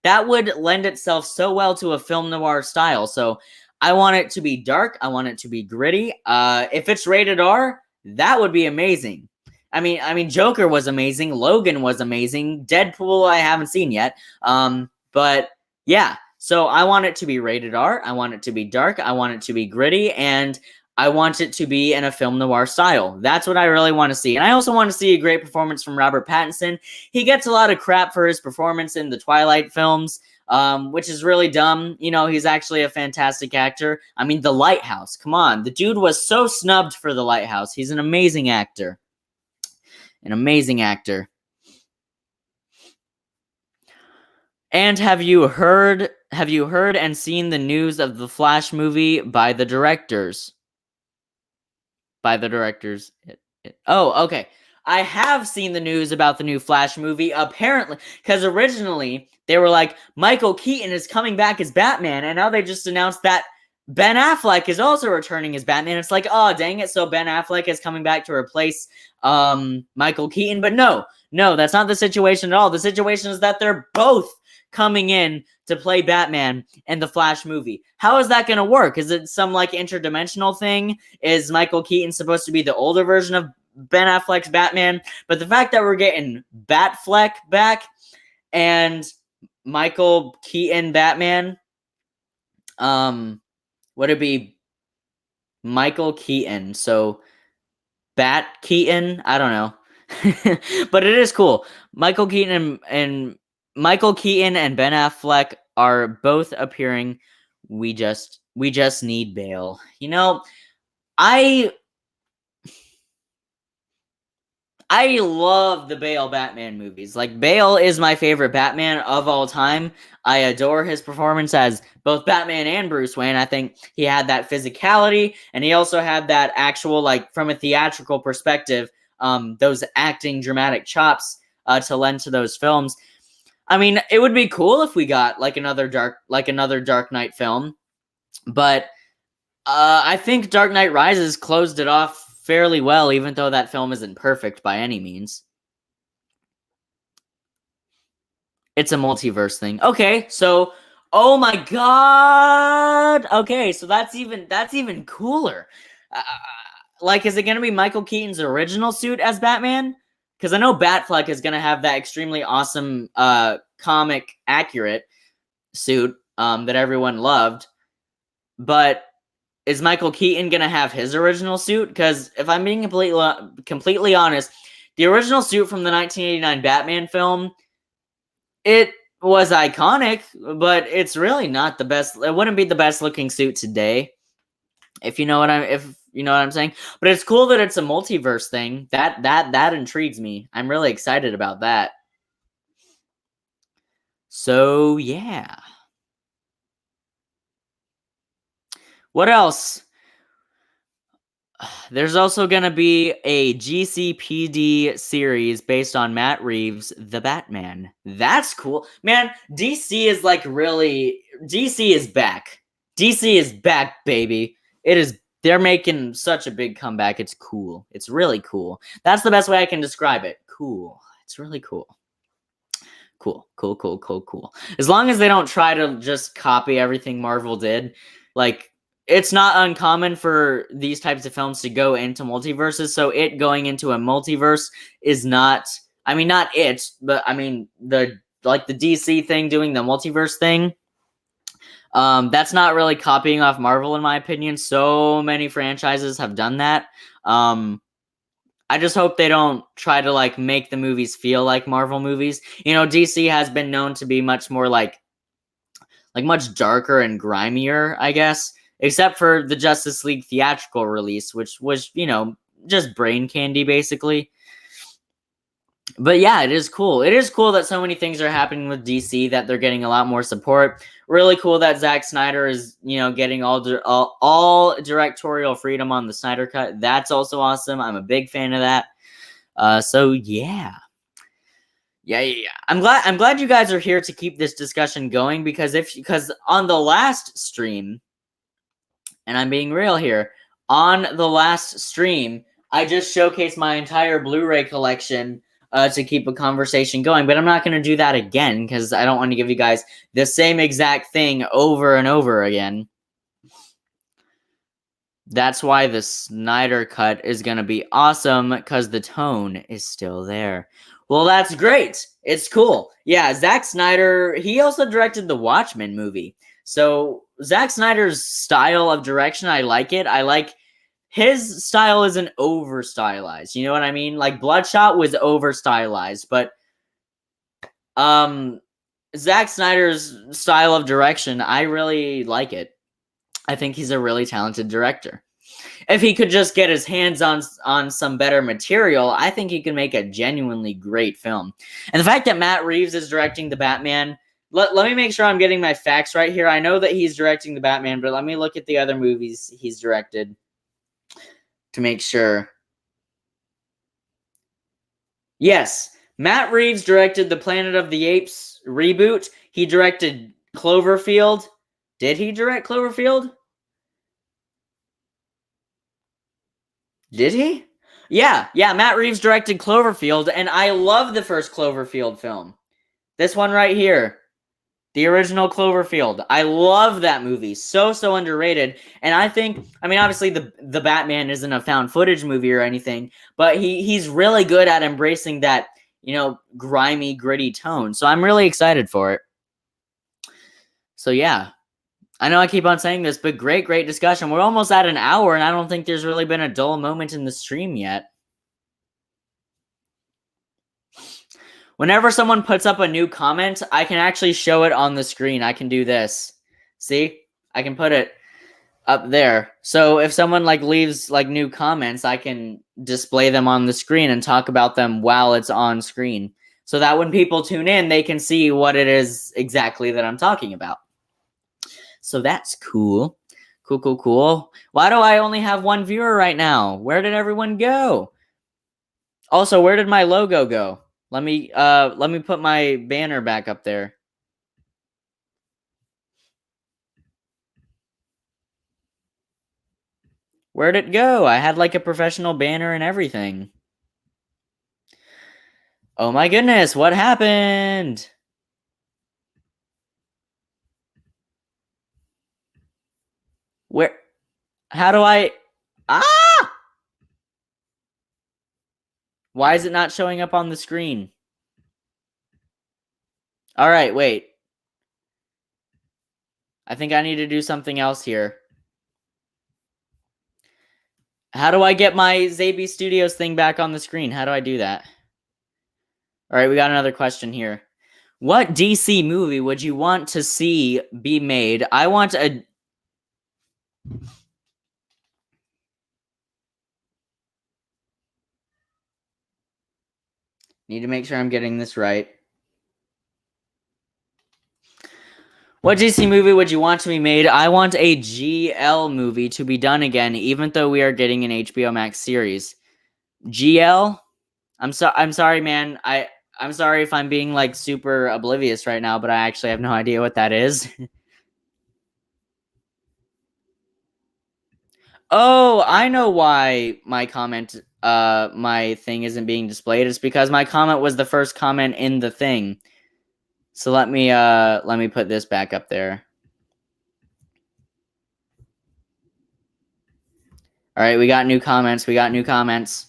A: That would lend itself so well to a film noir style. So I want it to be dark. I want it to be gritty. If it's rated R, that would be amazing. I mean, Joker was amazing. Logan was amazing. Deadpool, I haven't seen yet. But yeah, so I want it to be rated R. I want it to be dark. I want it to be gritty, and I want it to be in a film noir style. That's what I really want to see. And I also want to see a great performance from Robert Pattinson. He gets a lot of crap for his performance in the Twilight films, which is really dumb. You know, he's actually a fantastic actor. I mean, The Lighthouse. Come on. The dude was so snubbed for The Lighthouse. He's an amazing actor. An amazing actor. And have you heard and seen the news of the Flash movie by the directors? Oh, okay. I have seen the news about the new Flash movie, apparently, because originally they were like, Michael Keaton is coming back as Batman, and now they just announced that Ben Affleck is also returning as Batman. It's like, oh, dang it, so Ben Affleck is coming back to replace Michael Keaton. But no, that's not the situation at all. The situation is that they're both coming in to play Batman in the Flash movie. How is that going to work? Is it some like interdimensional thing? Is Michael Keaton supposed to be the older version of Ben Affleck's Batman? But the fact that we're getting Batfleck back and Michael Keaton Batman, would it be Michael Keaton? So Bat Keaton? I don't know. But it is cool. Michael Keaton and Ben Affleck are both appearing. We just need Bale. You know, I love the Bale Batman movies. Like, Bale is my favorite Batman of all time. I adore his performance as both Batman and Bruce Wayne. I think he had that physicality, and he also had that actual, like, from a theatrical perspective, those acting dramatic chops to lend to those films. I mean, it would be cool if we got like another Dark Knight film, but I think Dark Knight Rises closed it off fairly well, even though that film isn't perfect by any means. It's a multiverse thing. Okay, so oh my god. Okay, so that's even cooler. Like, is it gonna be Michael Keaton's original suit as Batman? Because I know Batfleck is gonna have that extremely awesome comic accurate suit that everyone loved, but is Michael Keaton gonna have his original suit? Because if I'm being completely honest, the original suit from the 1989 Batman film, it was iconic, but it's really not the best. It wouldn't be the best looking suit today, if you know what I'm saying. But it's cool that it's a multiverse thing. That intrigues me. I'm really excited about that. So yeah. What else? There's also going to be a GCPD series based on Matt Reeves' The Batman. That's cool. Man, DC is back. DC is back, baby. They're making such a big comeback. It's cool. It's really cool. That's the best way I can describe it. Cool. It's really cool. Cool. As long as they don't try to just copy everything Marvel did. Like, it's not uncommon for these types of films to go into multiverses, so it going into a multiverse is not, I mean, not it, but I mean, the DC thing doing the multiverse thing, that's not really copying off Marvel, in my opinion. So many franchises have done that. I just hope they don't try to, like, make the movies feel like Marvel movies. You know, DC has been known to be much more, like much darker and grimier, I guess. Except for the Justice League theatrical release, which was, you know, just brain candy, basically. But yeah, it is cool. It is cool that so many things are happening with DC, that they're getting a lot more support. Really cool that Zack Snyder is, you know, getting all directorial freedom on the Snyder Cut. That's also awesome. I'm a big fan of that. So yeah. Yeah. I'm glad you guys are here to keep this discussion going, because on the last stream, and I'm being real here, on the last stream, I just showcased my entire Blu-ray collection to keep a conversation going, but I'm not going to do that again, because I don't want to give you guys the same exact thing over and over again. That's why the Snyder Cut is going to be awesome, because the tone is still there. Well, that's great. It's cool. Yeah, Zack Snyder, he also directed the Watchmen movie. So Zack Snyder's style of direction, I like it. I like his style isn't over stylized. You know what I mean? Like Bloodshot was over stylized, but Zack Snyder's style of direction, I really like it. I think he's a really talented director. If he could just get his hands on some better material, I think he could make a genuinely great film. And the fact that Matt Reeves is directing the Batman, let me make sure I'm getting my facts right here. I know that he's directing the Batman, but let me look at the other movies he's directed to make sure. Yes, Matt Reeves directed the Planet of the Apes reboot. He directed Cloverfield. Did he direct Cloverfield? Did he? Yeah, Matt Reeves directed Cloverfield, and I love the first Cloverfield film. This one right here. The original Cloverfield. I love that movie. So underrated. And I think, I mean, obviously the Batman isn't a found footage movie or anything, but he's really good at embracing that, you know, grimy, gritty tone. So I'm really excited for it. So yeah. I know I keep on saying this, but great discussion. We're almost at an hour, and I don't think there's really been a dull moment in the stream yet. Whenever someone puts up a new comment, I can actually show it on the screen. I can do this. See? I can put it up there. So if someone like leaves like new comments, I can display them on the screen and talk about them while it's on screen. So that when people tune in, they can see what it is exactly that I'm talking about. So that's cool. Cool. Why do I only have one viewer right now? Where did everyone go? Also, where did my logo go? Let me put my banner back up there. Where'd it go? I had like a professional banner and everything. Oh my goodness, what happened? Where? How do I? Ah! Why is it not showing up on the screen? All right, wait. I think I need to do something else here. How do I get my Xavier Studios thing back on the screen? How do I do that? All right, we got another question here. What DC movie would you want to see be made? I want a... Need to make sure I'm getting this right. What DC movie would you want to be made? I want a GL movie to be done again, even though we are getting an HBO Max series. GL? I'm sorry, man. I'm sorry if I'm being like super oblivious right now, but I actually have no idea what that is. Oh, I know why my comment, my thing isn't being displayed. It's because my comment was the first comment in the thing. So let me put this back up there. All right, we got new comments. We got new comments.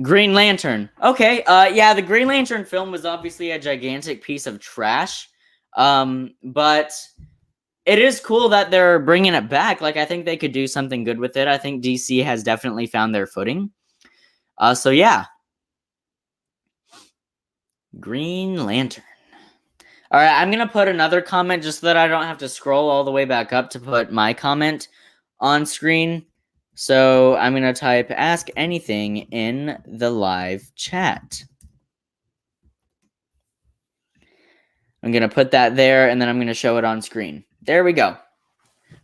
A: Green Lantern. Okay, yeah, the Green Lantern film was obviously a gigantic piece of trash. But it is cool that they're bringing it back. Like, I think they could do something good with it. I think DC has definitely found their footing. So yeah. Green Lantern. All right, I'm going to put another comment just so that I don't have to scroll all the way back up to put my comment on screen. So I'm going to type ask anything in the live chat. I'm going to put that there, and then I'm going to show it on screen. There we go.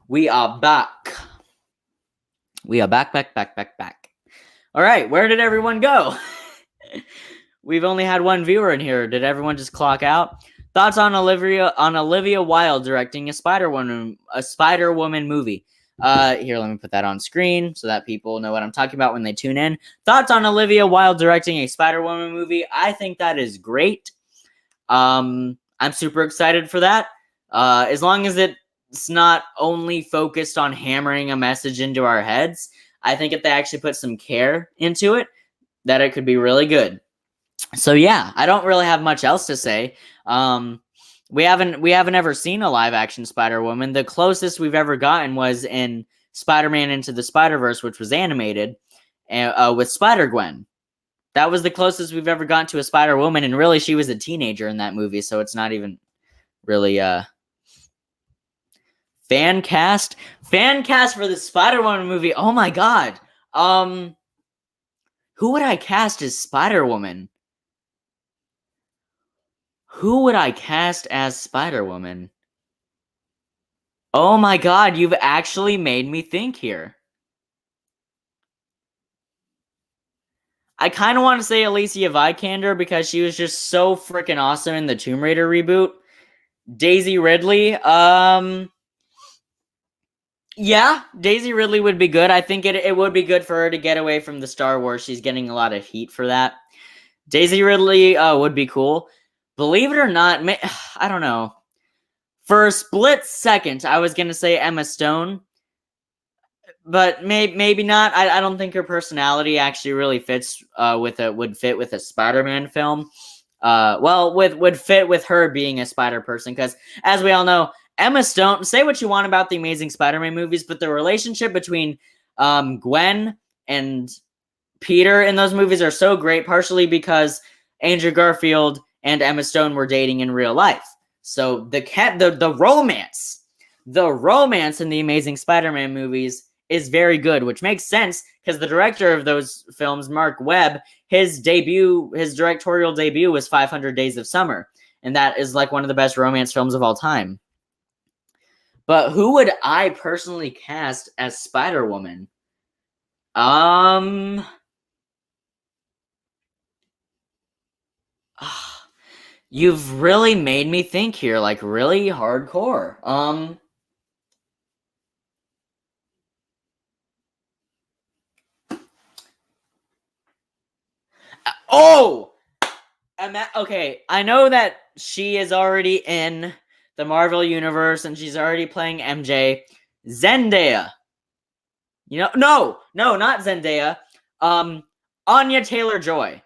A: We are back. We are back. All right, where did everyone go? We've only had one viewer in here. Did everyone just clock out? Thoughts on Olivia Wilde directing a Spider-Woman movie? Here, let me put that on screen so that people know what I'm talking about when they tune in. Thoughts on Olivia Wilde directing a Spider-Woman movie? I think that is great. I'm super excited for that. As long as it's not only focused on hammering a message into our heads, I think if they actually put some care into it, that it could be really good. So yeah, I don't really have much else to say. We haven't ever seen a live action Spider-Woman. The closest we've ever gotten was in Spider-Man Into the Spider-Verse, which was animated, with Spider-Gwen. That was the closest we've ever gotten to a Spider-Woman, and really she was a teenager in that movie, so it's not even really fan cast for the Spider-Woman movie. Oh my god. Who would I cast as Spider-Woman? Who would I cast as Spider-Woman? Oh my god, you've actually made me think here. I kind of want to say Alicia Vikander because she was just so freaking awesome in the Tomb Raider reboot. Daisy Ridley, yeah, Daisy Ridley would be good. I think it would be good for her to get away from the Star Wars. She's getting a lot of heat for that. Daisy Ridley would be cool. Believe it or not, I don't know. For a split second, I was going to say Emma Stone. But maybe not. I don't think her personality actually really fits would fit with a Spider-Man film. Would fit with her being a Spider person, because as we all know, Emma Stone, say what you want about the Amazing Spider-Man movies, but the relationship between Gwen and Peter in those movies are so great, partially because Andrew Garfield and Emma Stone were dating in real life. So the romance in the Amazing Spider-Man movies is very good, which makes sense because the director of those films, Mark Webb, his directorial debut was 500 Days of Summer, and that is like one of the best romance films of all time. But who would I personally cast as Spider-Woman? You've really made me think here, like really hardcore. Oh! Okay, I know that she is already in the Marvel Universe and she's already playing MJ. Zendaya. No, not Zendaya. Anya Taylor-Joy.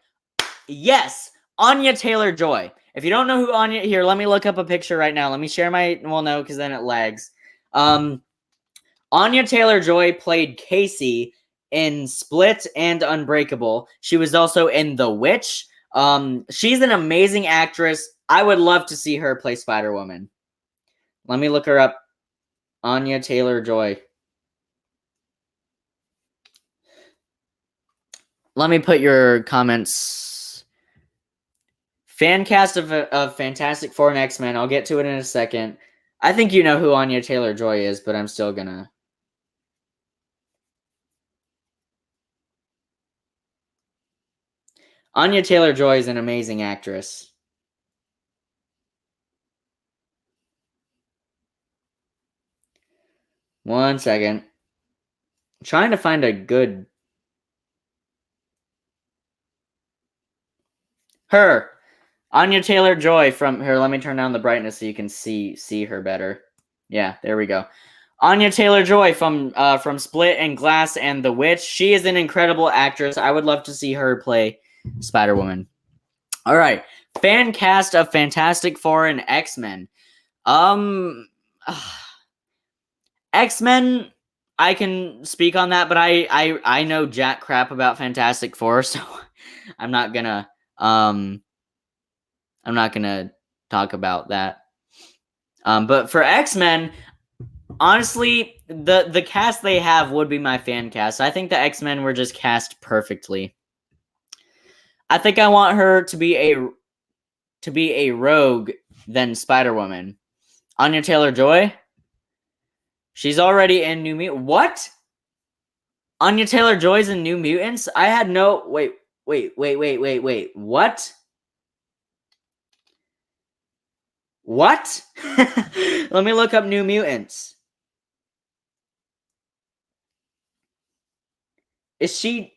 A: Yes, Anya Taylor-Joy. If you don't know who Anya, here, let me look up a picture right now. Let me share no, because then it lags. Anya Taylor-Joy played Casey in Split and Unbreakable. She was also in The Witch. She's an amazing actress. I would love to see her play Spider-Woman. Let me look her up. Anya Taylor-Joy. Let me put your comments. Fan cast of Fantastic Four and X-Men. I'll get to it in a second. I think you know who Anya Taylor-Joy is, but I'm still gonna... Anya Taylor-Joy is an amazing actress. One second. I'm trying to find a good... Her. Anya Taylor-Joy from her. Let me turn down the brightness so you can see her better. Yeah, there we go. Anya Taylor-Joy from Split and Glass and The Witch. She is an incredible actress. I would love to see her play Spider-Woman. All right, fan cast of Fantastic Four and X-Men. X-Men, I can speak on that, but I know jack crap about Fantastic Four, so I'm not gonna talk about that. But for X-Men, honestly, the cast they have would be my fan cast. I think the X-Men were just cast perfectly. I think I want her to be a rogue than Spider-Woman. Anya Taylor-Joy? She's already in New Mutants. What? Anya Taylor-Joy's in New Mutants? I had no... Wait. What? What? Let me look up New Mutants. Is she...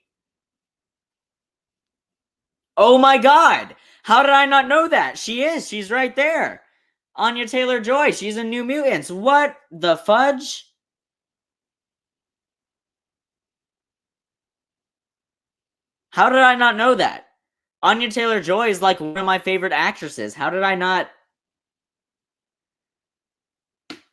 A: Oh my god! How did I not know that? She is. She's right there. Anya Taylor-Joy. She's in New Mutants. What the fudge? How did I not know that? Anya Taylor-Joy is like one of my favorite actresses. How did I not...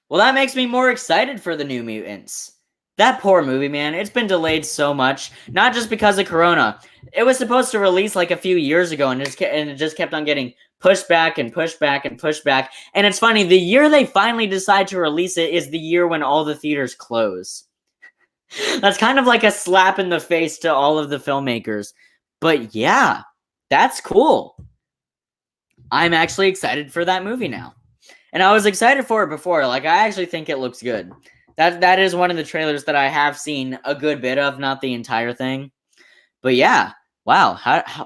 A: Well, that makes me more excited for the New Mutants. That poor movie, man. It's been delayed so much. Not just because of Corona. It was supposed to release like a few years ago, and it just kept on getting pushed back and pushed back and pushed back. And it's funny, the year they finally decide to release it is the year when all the theaters close. That's kind of like a slap in the face to all of the filmmakers. But yeah, that's cool. I'm actually excited for that movie now. And I was excited for it before. Like, I actually think it looks good. That is one of the trailers that I have seen a good bit of, not the entire thing. But yeah, wow.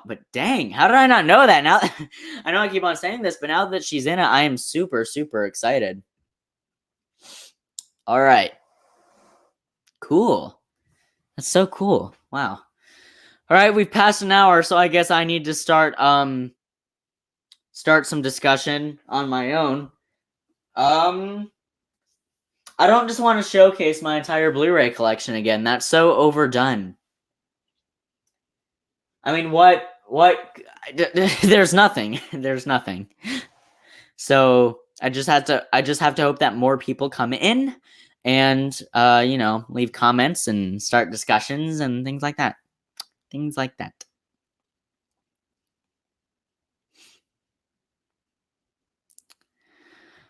A: But dang, how did I not know that? Now, I know I keep on saying this, but now that she's in it, I am super, super excited. All right. Cool. That's so cool. Wow. All right, we've passed an hour, so I guess I need to start some discussion on my own. I don't just want to showcase my entire Blu-ray collection again. That's so overdone. I mean, what? There's nothing. There's nothing. So I just have to hope that more people come in and leave comments and start discussions and things like that. Things like that.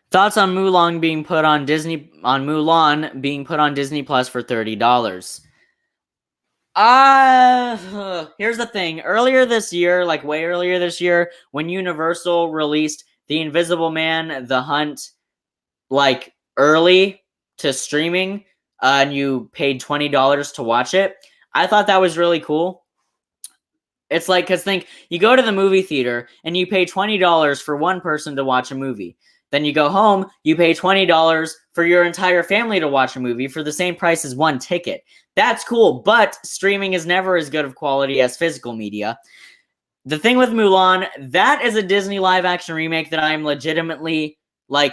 A: Thoughts on Mulan being put on Disney Plus for $30. Here's the thing. Earlier this year, like way earlier this year, when Universal released The Invisible Man, The Hunt, like early to streaming, and you paid $20 to watch it, I thought that was really cool. It's like, because think, you go to the movie theater and you pay $20 for one person to watch a movie. Then you go home, you pay $20 for your entire family to watch a movie for the same price as one ticket. That's cool, but streaming is never as good of quality as physical media. The thing with Mulan, that is a Disney live-action remake that I'm legitimately, I'm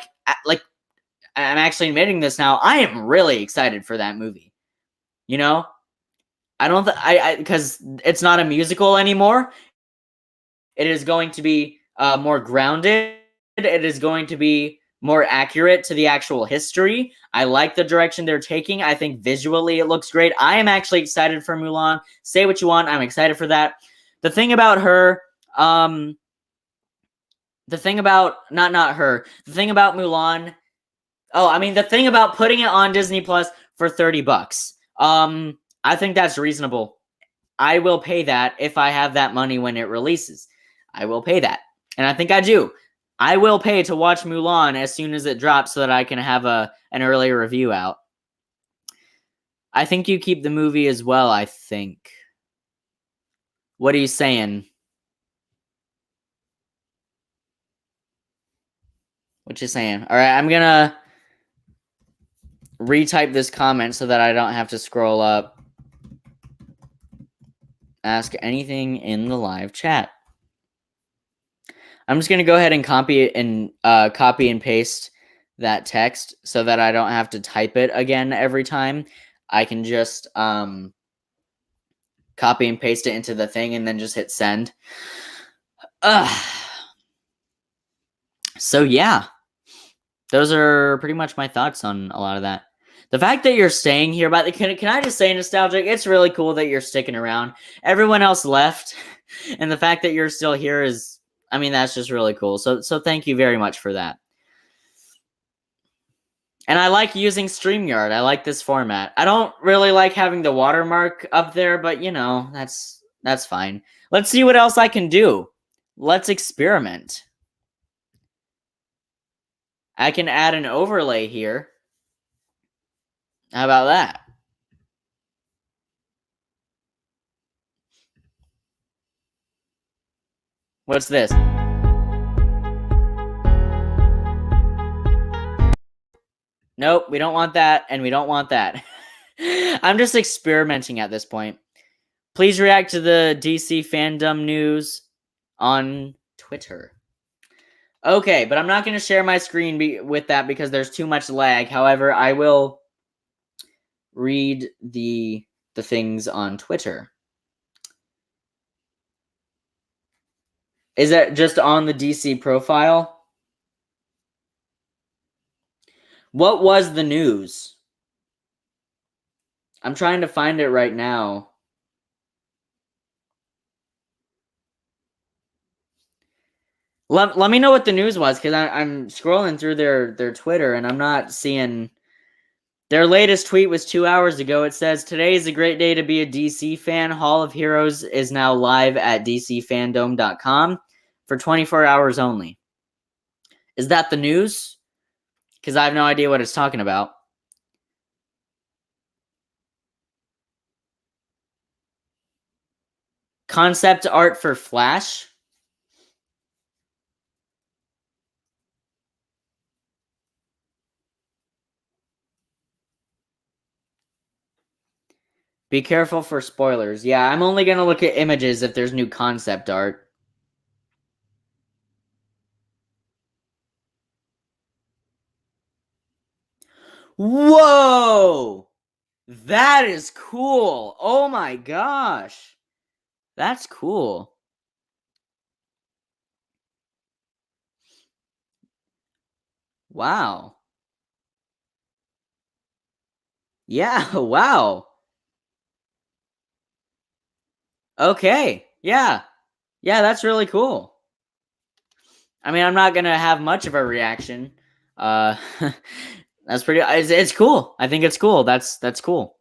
A: actually admitting this now, I am really excited for that movie. You know? Because it's not a musical anymore. It is going to be more grounded. It is going to be more accurate to the actual history. I like the direction they're taking. I think visually it looks great. I am actually excited for Mulan. Say what you want. I'm excited for that. The thing about her, the thing about Mulan. Oh, I mean, the thing about putting it on Disney Plus for $30. I think that's reasonable. I will pay that if I have that money when it releases. I will pay that. And I think I do. I will pay to watch Mulan as soon as it drops so that I can have an earlier review out. I think you keep the movie as well, I think. What are you saying? What you saying? All right, I'm going to retype this comment so that I don't have to scroll up. Ask anything in the live chat. I'm just going to go ahead and copy and paste that text so that I don't have to type it again every time. I can just copy and paste it into the thing and then just hit send. So yeah, those are pretty much my thoughts on a lot of that. The fact that you're staying here, but can I just say, Nostalgic, it's really cool that you're sticking around. Everyone else left, and the fact that you're still here is, I mean, that's just really cool. So thank you very much for that. And I like using StreamYard. I like this format. I don't really like having the watermark up there, but you know, that's fine. Let's see what else I can do. Let's experiment. I can add an overlay here. How about that? What's this? Nope, we don't want that, and we don't want that. I'm just experimenting at this point. Please react to the DC fandom news on Twitter. Okay, but I'm not going to share my screen with that because there's too much lag. However, I will read the things on Twitter. Is that just on the DC profile? What was the news? I'm trying to find it right now. Let me know what the news was, because I'm scrolling through their Twitter and I'm not seeing. Their latest tweet was 2 hours ago. It says, "Today is a great day to be a DC fan. Hall of Heroes is now live at dcfandom.com for 24 hours only." Is that the news? Because I have no idea what it's talking about. Concept art for Flash? Be careful for spoilers. Yeah, I'm only going to look at images if there's new concept art. Whoa! That is cool. Oh my gosh. That's cool. Wow. Yeah, wow. Okay. Yeah. Yeah, that's really cool. I mean, I'm not going to have much of a reaction. That's pretty it's cool. I think it's cool. That's cool.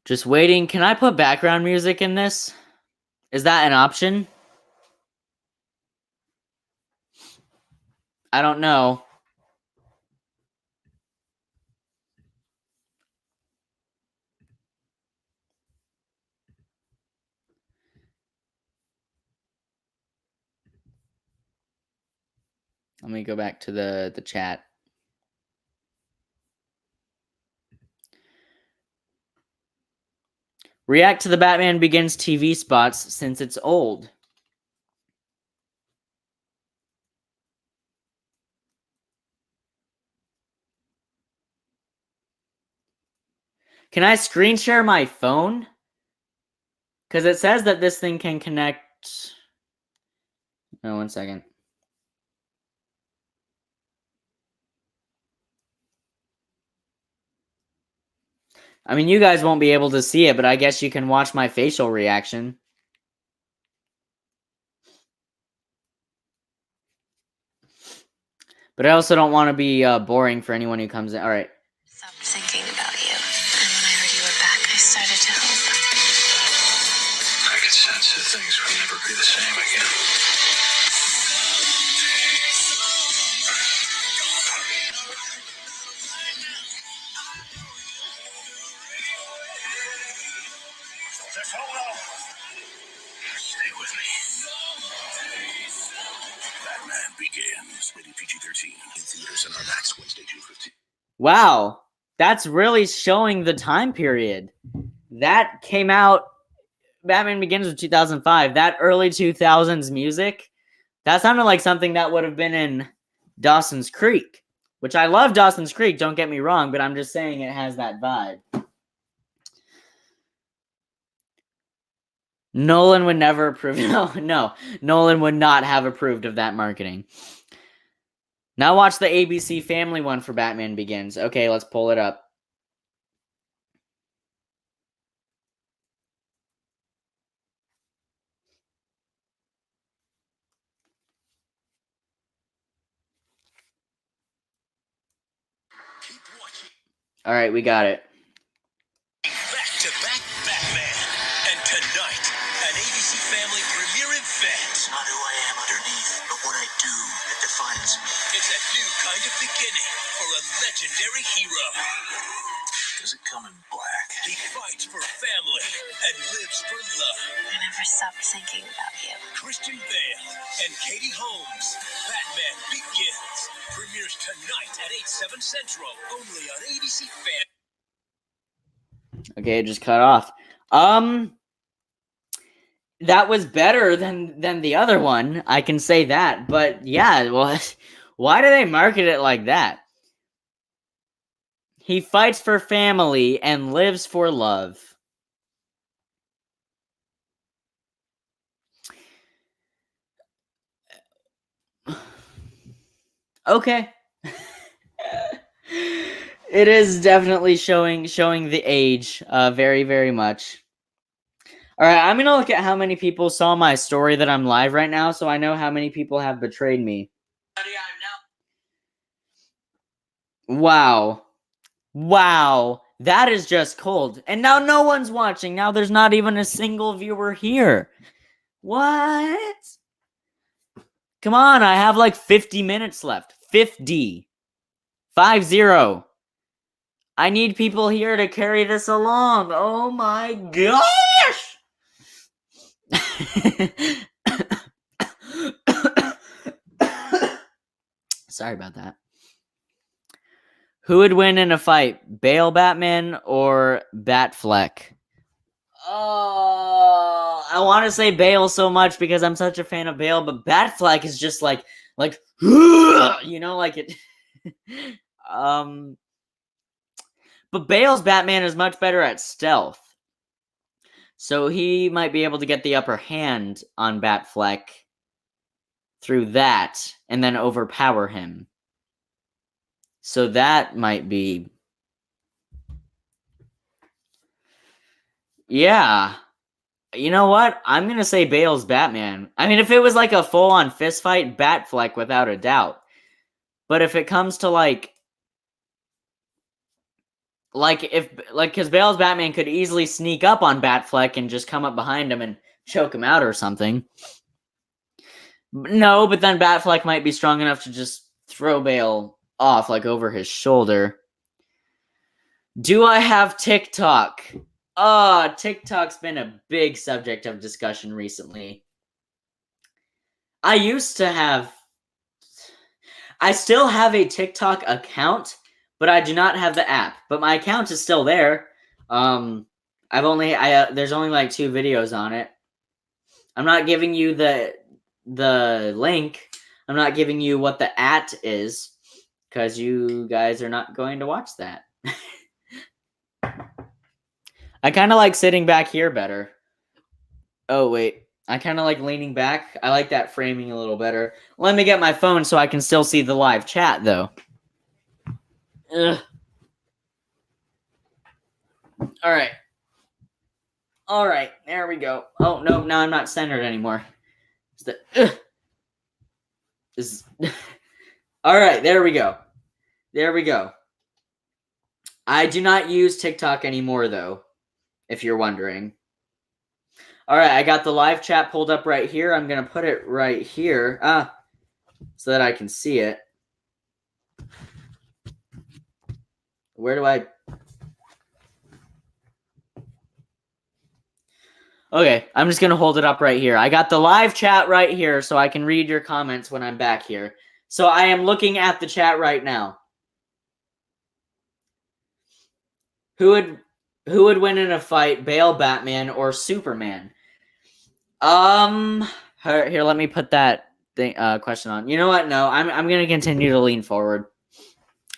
A: Just waiting. Can I put background music in this? Is that an option? I don't know. Let me go back to the chat. React to the Batman Begins TV spots since it's old. Can I screen share my phone? Because it says that this thing can connect. Oh, 1 second. I mean, you guys won't be able to see it, but I guess you can watch my facial reaction. But I also don't want to be boring for anyone who comes in. All right.
C: Stopped thinking about you. And when I heard you were back, I started to hope.
B: I could sense that things would never be the same again. Just hold on. Stay with me. Batman Begins. Rated PG-13. In theaters and IMAX Wednesday, June 15th.
A: Wow. That's really showing the time period. That came out Batman Begins was 2005. That early 2000s music, that sounded like something that would have been in Dawson's Creek, which I love Dawson's Creek, don't get me wrong, but I'm just saying it has that vibe. Nolan would never approve. No, Nolan would not have approved of that marketing. Now watch the ABC Family one for Batman Begins. Okay, let's pull it up. All right, we got it.
B: Back-to-back Batman. And tonight, an ABC Family premiere event. It's not who I am underneath, but what I do that defines me. It's a new kind of beginning for a legendary hero. Does it come in black? He fights for family and lives for love.
C: I never stopped thinking about you.
B: Christian Bale and Katie Holmes. Batman Begins. Premieres tonight at 8/7 Central. Only on ABC Family.
A: Okay, it just cut off. That was better than the other one. I can say that. But yeah, well, why do they market it like that? He fights for family and lives for love. Okay. It is definitely showing the age very, very much. All right, I'm going to look at how many people saw my story that I'm live right now, so I know how many people have betrayed me. Wow. Wow. That is just cold. And now no one's watching. Now there's not even a single viewer here. What? Come on, I have like 50 minutes left. 50. 50. I need people here to carry this along. Oh my gosh! Sorry about that. Who would win in a fight? Bale Batman or Batfleck? Oh, I want to say Bale so much because I'm such a fan of Bale, but Batfleck is just like you know, like it. But Bale's Batman is much better at stealth, so he might be able to get the upper hand on Batfleck through that, and then overpower him. So that might be. Yeah. You know what? I'm going to say Bale's Batman. I mean, if it was like a full-on fist fight, Batfleck without a doubt. But if it comes to because Bale's Batman could easily sneak up on Batfleck and just come up behind him and choke him out or something. No, but then Batfleck might be strong enough to just throw Bale off, like, over his shoulder. Do I have TikTok? TikTok's been a big subject of discussion recently. I still have a TikTok account, but I do not have the app. But my account is still there. There's only like 2 videos on it. I'm not giving you the link. I'm not giving you what the @ is, because you guys are not going to watch that. I kind of like sitting back here better. Oh, wait. I kind of like leaning back. I like that framing a little better. Let me get my phone so I can still see the live chat, though. Ugh. All right. All right. There we go. Oh, no. Now I'm not centered anymore. All right. There we go. There we go. I do not use TikTok anymore, though, if you're wondering. All right, I got the live chat pulled up right here. I'm going to put it right here so that I can see it. Where do I... Okay, I'm just going to hold it up right here. I got the live chat right here so I can read your comments when I'm back here. So I am looking at the chat right now. Who would Who would win in a fight, Bale, Batman, or Superman? Here, let me put that question on. You know what? No, I'm gonna continue to lean forward.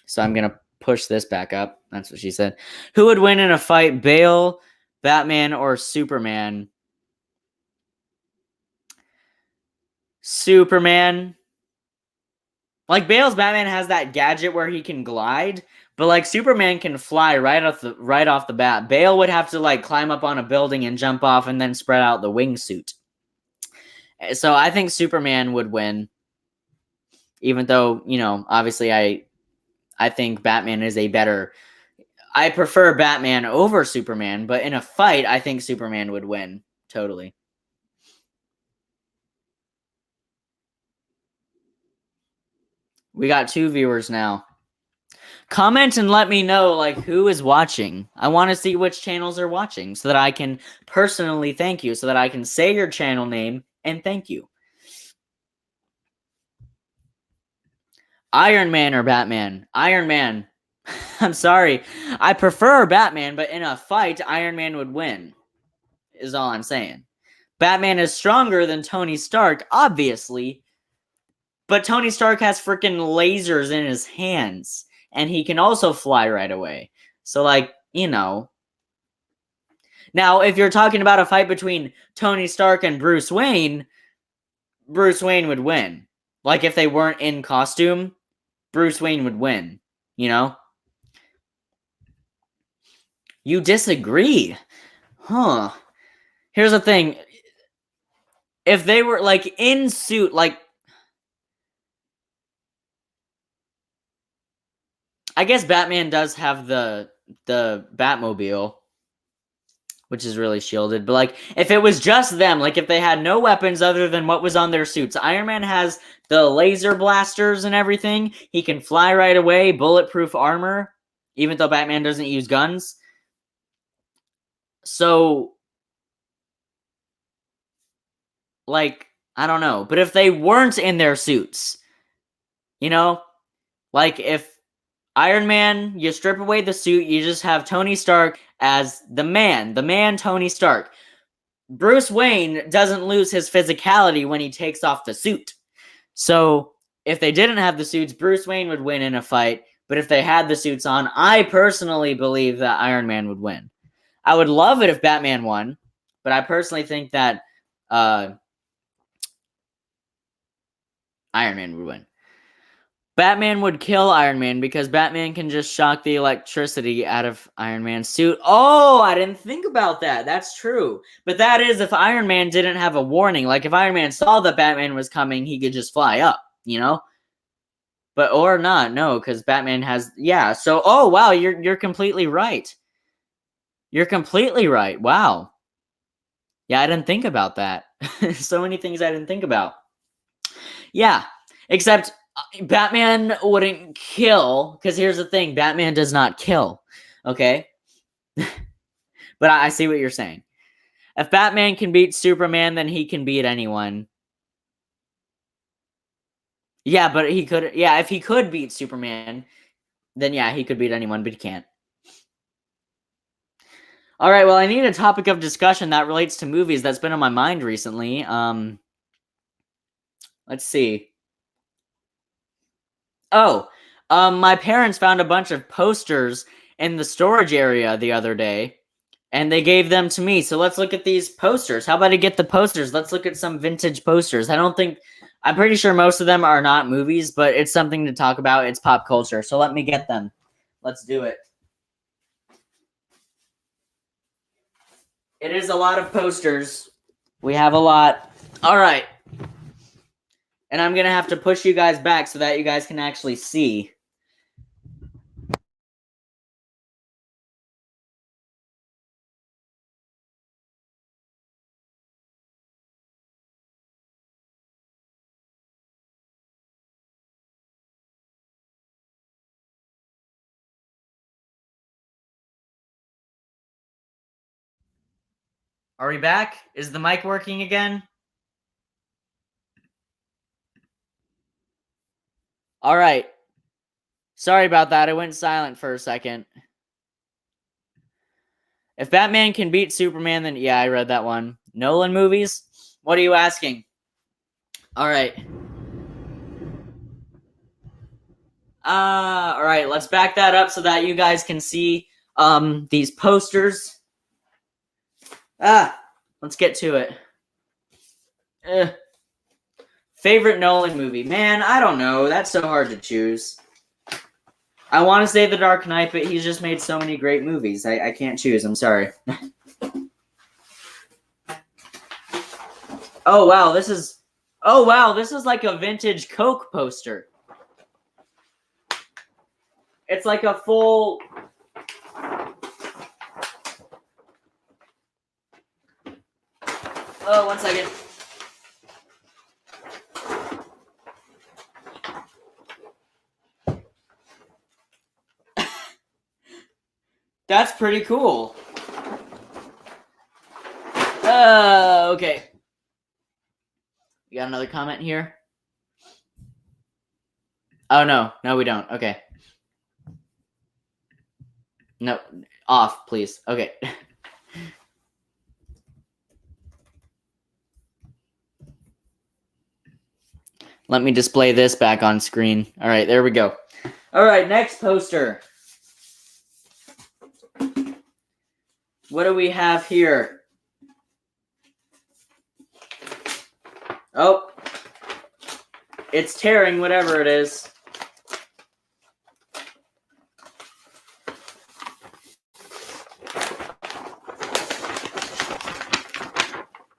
A: So I'm gonna push this back up. That's what she said. Who would win in a fight, Bale, Batman, or Superman? Superman. Like Bale's Batman has that gadget where he can glide, but like Superman can fly right off the bat. Bale would have to like climb up on a building and jump off and then spread out the wingsuit. So I think Superman would win, even though, you know, obviously I think Batman is a better. I prefer Batman over Superman, but in a fight, I think Superman would win. Totally. We got 2 viewers now. Comment and let me know like who is watching. I want to see which channels are watching so that I can personally thank you, so that I can say your channel name and thank you. Iron Man or Batman? Iron Man. I'm sorry. I prefer Batman, but in a fight, Iron Man would win. Is all I'm saying. Batman is stronger than Tony Stark, obviously. But Tony Stark has freaking lasers in his hands. And he can also fly right away. So, like, you know. Now, if you're talking about a fight between Tony Stark and Bruce Wayne would win. Like, if they weren't in costume, Bruce Wayne would win. You know? You disagree? Huh. Here's the thing. If they were, like, in suit, like, I guess Batman does have the Batmobile, which is really shielded. But, like, if it was just them, like, if they had no weapons other than what was on their suits, Iron Man has the laser blasters and everything. He can fly right away, bulletproof armor, even though Batman doesn't use guns. So, like, I don't know. But if they weren't in their suits, you know, like, if Iron Man, you strip away the suit, you just have Tony Stark as the man Tony Stark. Bruce Wayne doesn't lose his physicality when he takes off the suit. So, if they didn't have the suits, Bruce Wayne would win in a fight. But if they had the suits on, I personally believe that Iron Man would win. I would love it if Batman won, but I personally think that Iron Man would win. Batman would kill Iron Man because Batman can just shock the electricity out of Iron Man's suit. Oh, I didn't think about that. That's true. But that is if Iron Man didn't have a warning. Like if Iron Man saw that Batman was coming, he could just fly up, you know? But or not, no, because Batman has so oh wow, you're completely right. You're completely right. Wow. Yeah, I didn't think about that. So many things I didn't think about. Yeah. Except Batman wouldn't kill, because here's the thing, Batman does not kill, okay? But I see what you're saying. If Batman can beat Superman, then he can beat anyone. Yeah, but he could, if he could beat Superman, then yeah, he could beat anyone, but he can't. All right, well, I need a topic of discussion that relates to movies that's been on my mind recently. Let's see. Oh, my parents found a bunch of posters in the storage area the other day, and they gave them to me. So let's look at these posters. How about I get the posters? Let's look at some vintage posters. I'm pretty sure most of them are not movies, but it's something to talk about. It's pop culture. So let me get them. Let's do it. It is a lot of posters. We have a lot. All right. And I'm going to have to push you guys back so that you guys can actually see. Are we back? Is the mic working again? All right. Sorry about that. I went silent for a second. If Batman can beat Superman, then yeah, I read that one. Nolan movies? What are you asking? All right. All right, let's back that up so that you guys can see these posters. Let's get to it. Favorite Nolan movie? Man, I don't know. That's so hard to choose. I want to say The Dark Knight, but he's just made so many great movies. I can't choose. I'm sorry. Oh wow, this is like a vintage Coke poster. It's like a full Oh, 1 second. That's pretty cool. Okay. You got another comment here? Oh, no, we don't. Okay. No, off, please. Okay. Let me display this back on screen. All right, there we go. All right, next poster. What do we have here? Oh, it's tearing, whatever it is.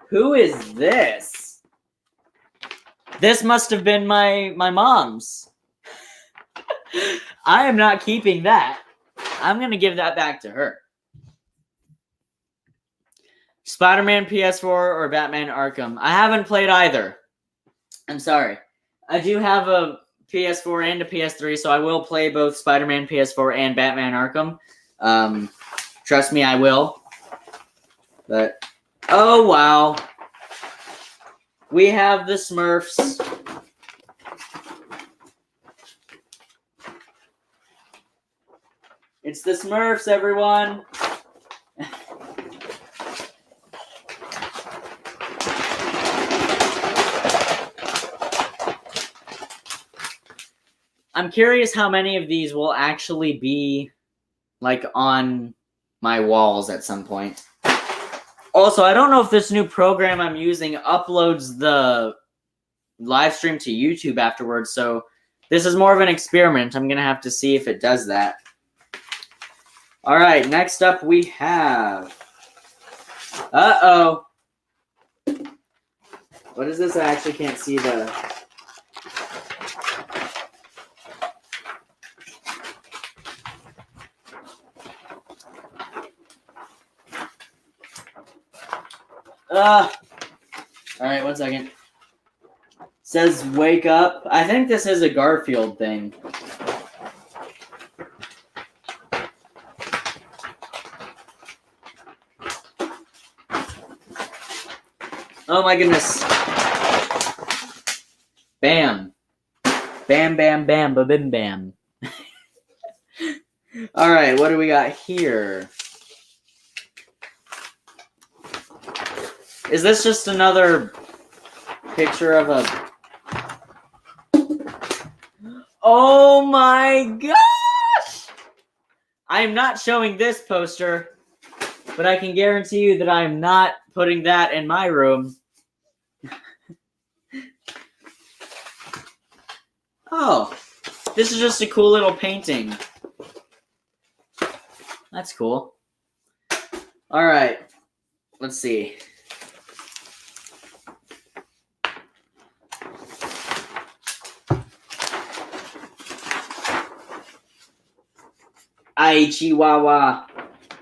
A: Who is this? This must have been my mom's. I am not keeping that. I'm going to give that back to her. Spider-Man PS4 or Batman Arkham? I haven't played either. I'm sorry. I do have a PS4 and a PS3, so I will play both Spider-Man PS4 and Batman Arkham. Trust me, I will. But, oh wow. We have the Smurfs. It's the Smurfs, everyone. I'm curious how many of these will actually be like on my walls at some point. Also, I don't know if this new program I'm using uploads the live stream to YouTube afterwards, so this is more of an experiment. I'm going to have to see if it does that. All right, next up we have... Uh-oh. What is this? I actually can't see the... All right, 1 second. Says wake up. I think this is a Garfield thing. Oh my goodness. Bam. Bam, bam, bam, ba-bim, bam. All right, what do we got here? Is this just another picture of a... Oh my gosh! I am not showing this poster, but I can guarantee you that I am not putting that in my room. Oh, this is just a cool little painting. That's cool. All right, let's see. Ay, Chihuahua.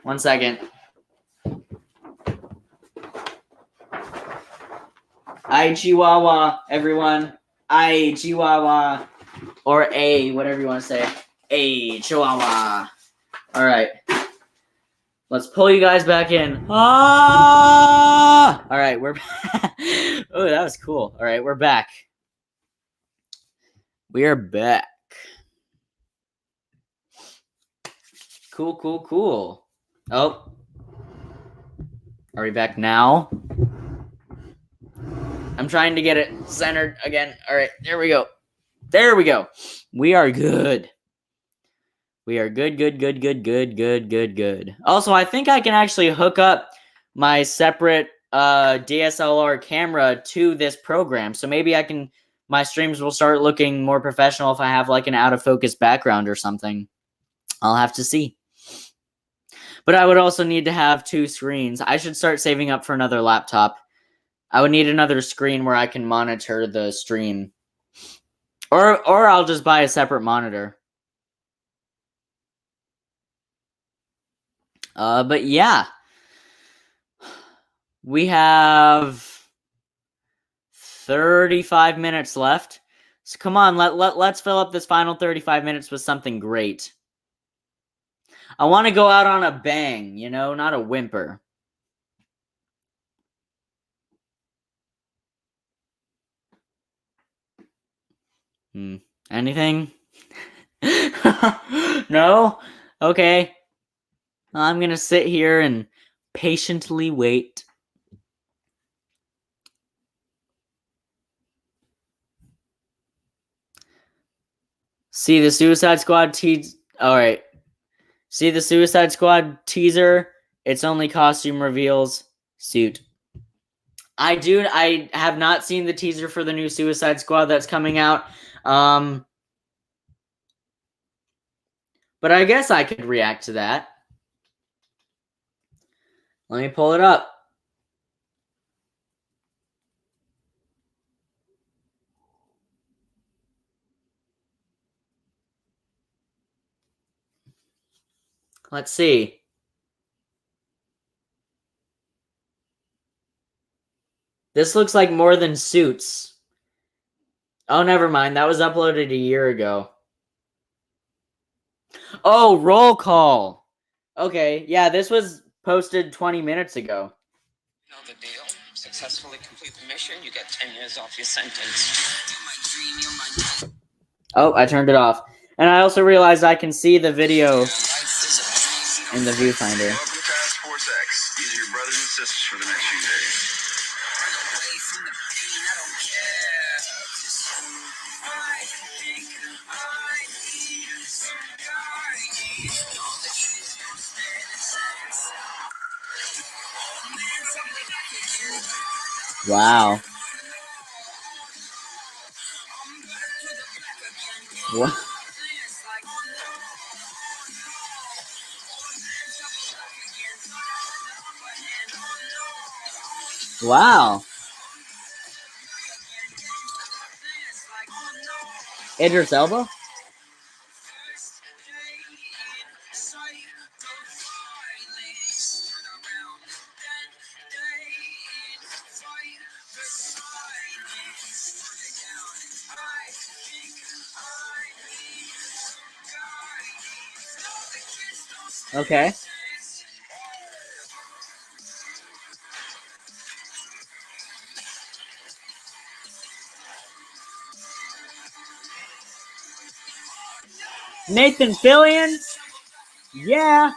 A: 1 second. Ay, Chihuahua, everyone. Ay, Chihuahua. Or A, whatever you want to say. A, Chihuahua. All right. Let's pull you guys back in. Ah! All right, we're back. Oh, that was cool. All right, we're back. We are back. Cool, cool, cool. Oh, Are we back now? I'm trying to get it centered again. All right, there we go. There we go. We are good. We are good. Also, I think I can actually hook up my separate DSLR camera to this program. So maybe my streams will start looking more professional if I have like an out of focus background or something. I'll have to see. But I would also need to have 2 screens. I should start saving up for another laptop. I would need another screen where I can monitor the stream. Or I'll just buy a separate monitor. But yeah. We have 35 minutes left. So come on, let's fill up this final 35 minutes with something great. I want to go out on a bang, you know, not a whimper. Anything? No? Okay. I'm gonna sit here and patiently wait. See the Suicide Squad Alright. See the Suicide Squad teaser? It's only costume reveals. Suit. I have not seen the teaser for the new Suicide Squad that's coming out. But I guess I could react to that. Let me pull it up. Let's see. This looks like more than Suits. Oh, never mind. That was uploaded a year ago. Oh, roll call. Okay, yeah, this was posted 20 minutes ago.
D: You know the deal. Successfully complete the mission, you get 10 years off your sentence.
A: Oh, I turned it off. And I also realized I can see the video in the viewfinder.
B: Welcome to Task Force X. These are your brothers and sisters for the next few days.
A: Wow. What? Wow. Idris Elba? Okay. Nathan Fillion? Yeah.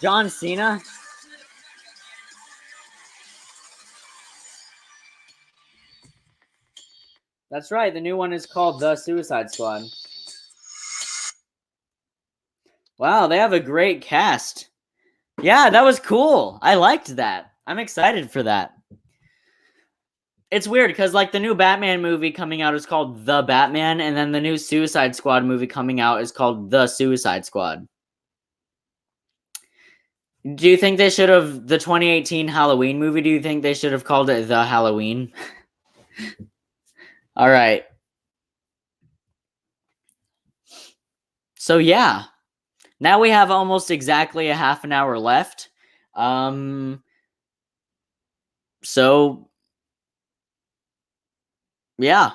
A: John Cena? That's right, the new one is called The Suicide Squad. Wow, they have a great cast. Yeah, that was cool. I liked that. I'm excited for that. It's weird because like the new Batman movie coming out is called The Batman, and then the new Suicide Squad movie coming out is called The Suicide Squad. Do you think they should have, the 2018 Halloween movie, do you think they should have called it The Halloween? All right. So yeah. Now we have almost exactly a half an hour left. So yeah.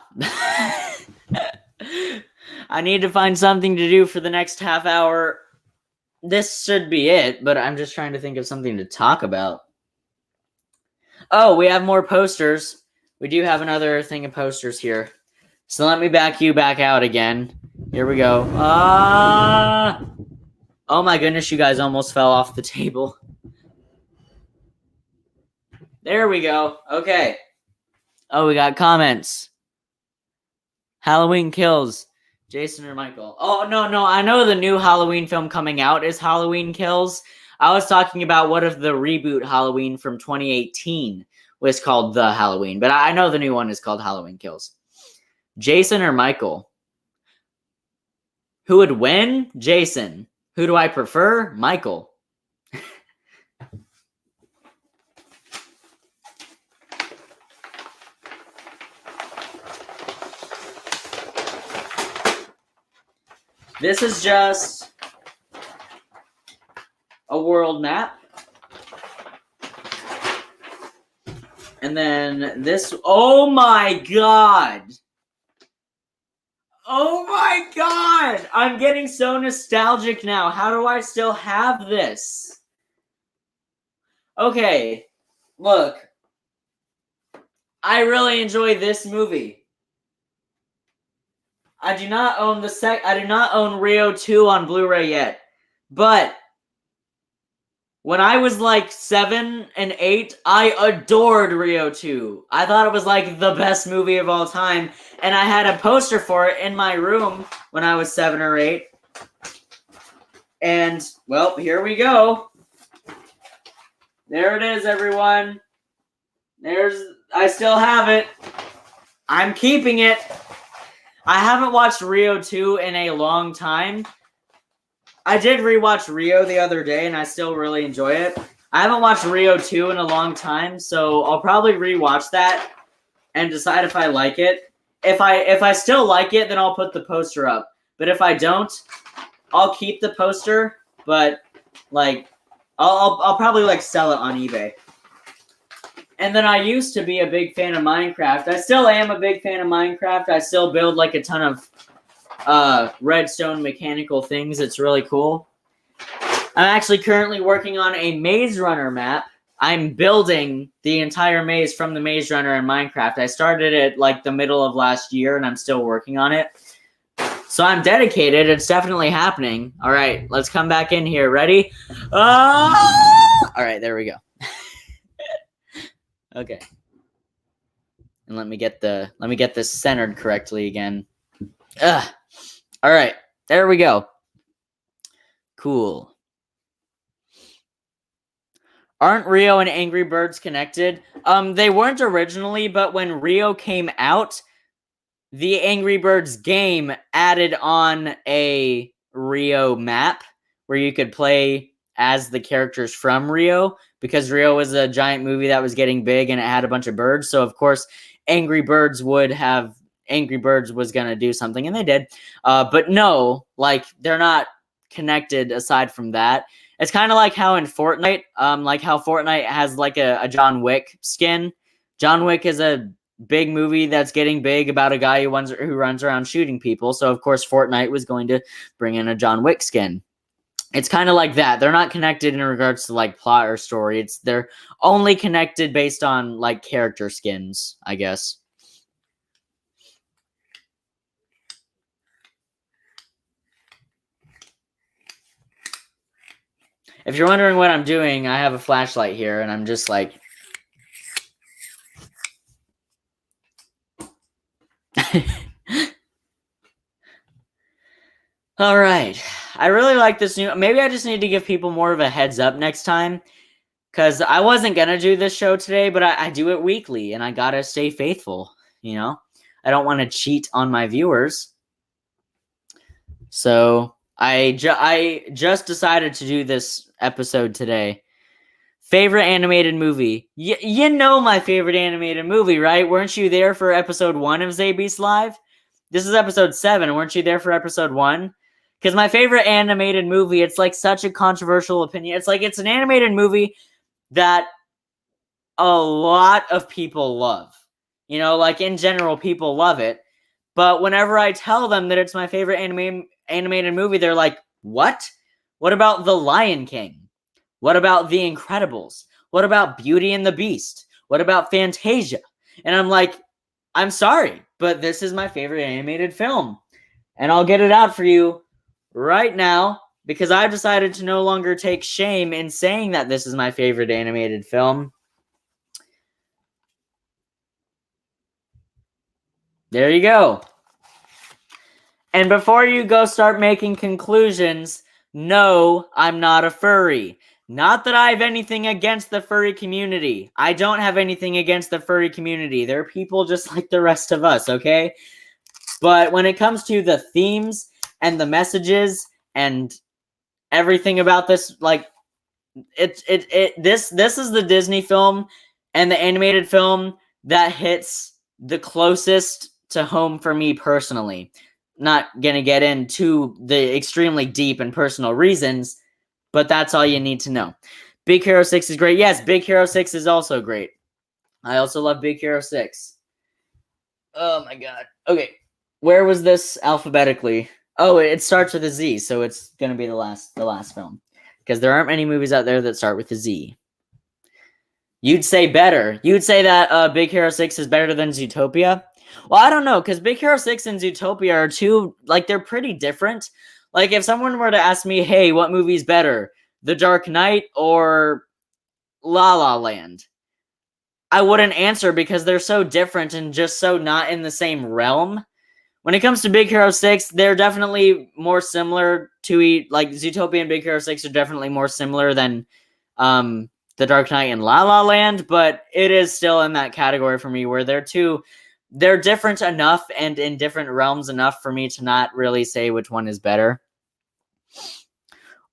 A: I need to find something to do for the next half hour. This should be it, but I'm just trying to think of something to talk about. Oh, we have more posters. We do have another thing of posters here. So let me back you back out again. Here we go. Oh my goodness, you guys almost fell off the table. There we go. Okay. Oh, we got comments. Halloween Kills. Jason or Michael? Oh, no. I know the new Halloween film coming out is Halloween Kills. I was talking about what if the reboot Halloween from 2018 was called The Halloween. But I know the new one is called Halloween Kills. Jason or Michael? Who would win? Jason. Who do I prefer? Michael. This is just a world map. And then this, oh my god. Oh my god. I'm getting so nostalgic now. How do I still have this? Okay, look. I really enjoy this movie. I do not own Rio 2 on Blu-ray yet. But when I was like 7 and 8, I adored Rio 2. I thought it was like the best movie of all time. And I had a poster for it in my room when I was 7 or 8. And, well, here we go. There it is, everyone. I still have it. I'm keeping it. I haven't watched Rio 2 in a long time. I did rewatch Rio the other day, and I still really enjoy it. I haven't watched Rio 2 in a long time, so I'll probably rewatch that and decide if I like it. If I still like it, then I'll put the poster up. But if I don't, I'll keep the poster, but like I'll probably like sell it on eBay. And then I used to be a big fan of Minecraft. I still am a big fan of Minecraft. I still build like a ton of redstone mechanical things. It's really cool. I'm actually currently working on a Maze Runner map. I'm building the entire maze from the Maze Runner in Minecraft. I started it like the middle of last year, and I'm still working on it. So I'm dedicated. It's definitely happening. All right, let's come back in here. Ready? All right, there we go. Okay. And let me get this centered correctly again. All right, there we go. Cool. Aren't Rio and Angry Birds connected? They weren't originally, but when Rio came out, the Angry Birds game added on a Rio map where you could play as the characters from Rio, because Rio was a giant movie that was getting big and it had a bunch of birds. So of course, Angry Birds was gonna do something, and they did. But no, like they're not connected aside from that. It's kind of like how in Fortnite, how Fortnite has like a John Wick skin. John Wick is a big movie that's getting big about a guy who runs around shooting people. So of course Fortnite was going to bring in a John Wick skin. It's kind of like that. They're not connected in regards to like plot or story. They're only connected based on like character skins, I guess. If you're wondering what I'm doing, I have a flashlight here and I'm just like all right. I really like this new. Maybe I just need to give people more of a heads up next time, because I wasn't going to do this show today, but I do it weekly, and I got to stay faithful, you know? I don't want to cheat on my viewers. So I just decided to do this episode today. Favorite animated movie. You know my favorite animated movie, right? Weren't you there for episode 1 of Xaybeast Live? This is episode 7. Weren't you there for episode 1? Because my favorite animated movie, it's like such a controversial opinion. It's like it's an animated movie that a lot of people love. You know, like in general, people love it. But whenever I tell them that it's my favorite animated movie, they're like, what? What about The Lion King? What about The Incredibles? What about Beauty and the Beast? What about Fantasia? And I'm like, I'm sorry, but this is my favorite animated film. And I'll get it out for you right now because I've decided to no longer take shame in saying that this is my favorite animated film. There you go. And before you go start making conclusions, no, I'm not a furry. Not that I have anything against the furry community. I don't have anything against the furry community. They're people just like the rest of us, okay? But when it comes to the themes and the messages and everything about this, like, this is the Disney film and the animated film that hits the closest to home for me personally. Not gonna get into the extremely deep and personal reasons, but that's all you need to know. Big Hero 6 is great. Yes, Big Hero 6 is also great. I also love Big Hero 6. Oh my god. Okay, where was this alphabetically? Oh, it starts with a Z, so it's gonna be the last film. Because there aren't many movies out there that start with a Z. You'd say better. You'd say that Big Hero 6 is better than Zootopia? Well, I don't know, because Big Hero 6 and Zootopia are two, like, they're pretty different. Like, if someone were to ask me, hey, what movie's better? The Dark Knight or La La Land? I wouldn't answer because they're so different and just so not in the same realm. When it comes to Big Hero 6, they're definitely more similar to, like, Zootopia and Big Hero 6 are definitely more similar than The Dark Knight and La La Land, but it is still in that category for me where they're different enough and in different realms enough for me to not really say which one is better.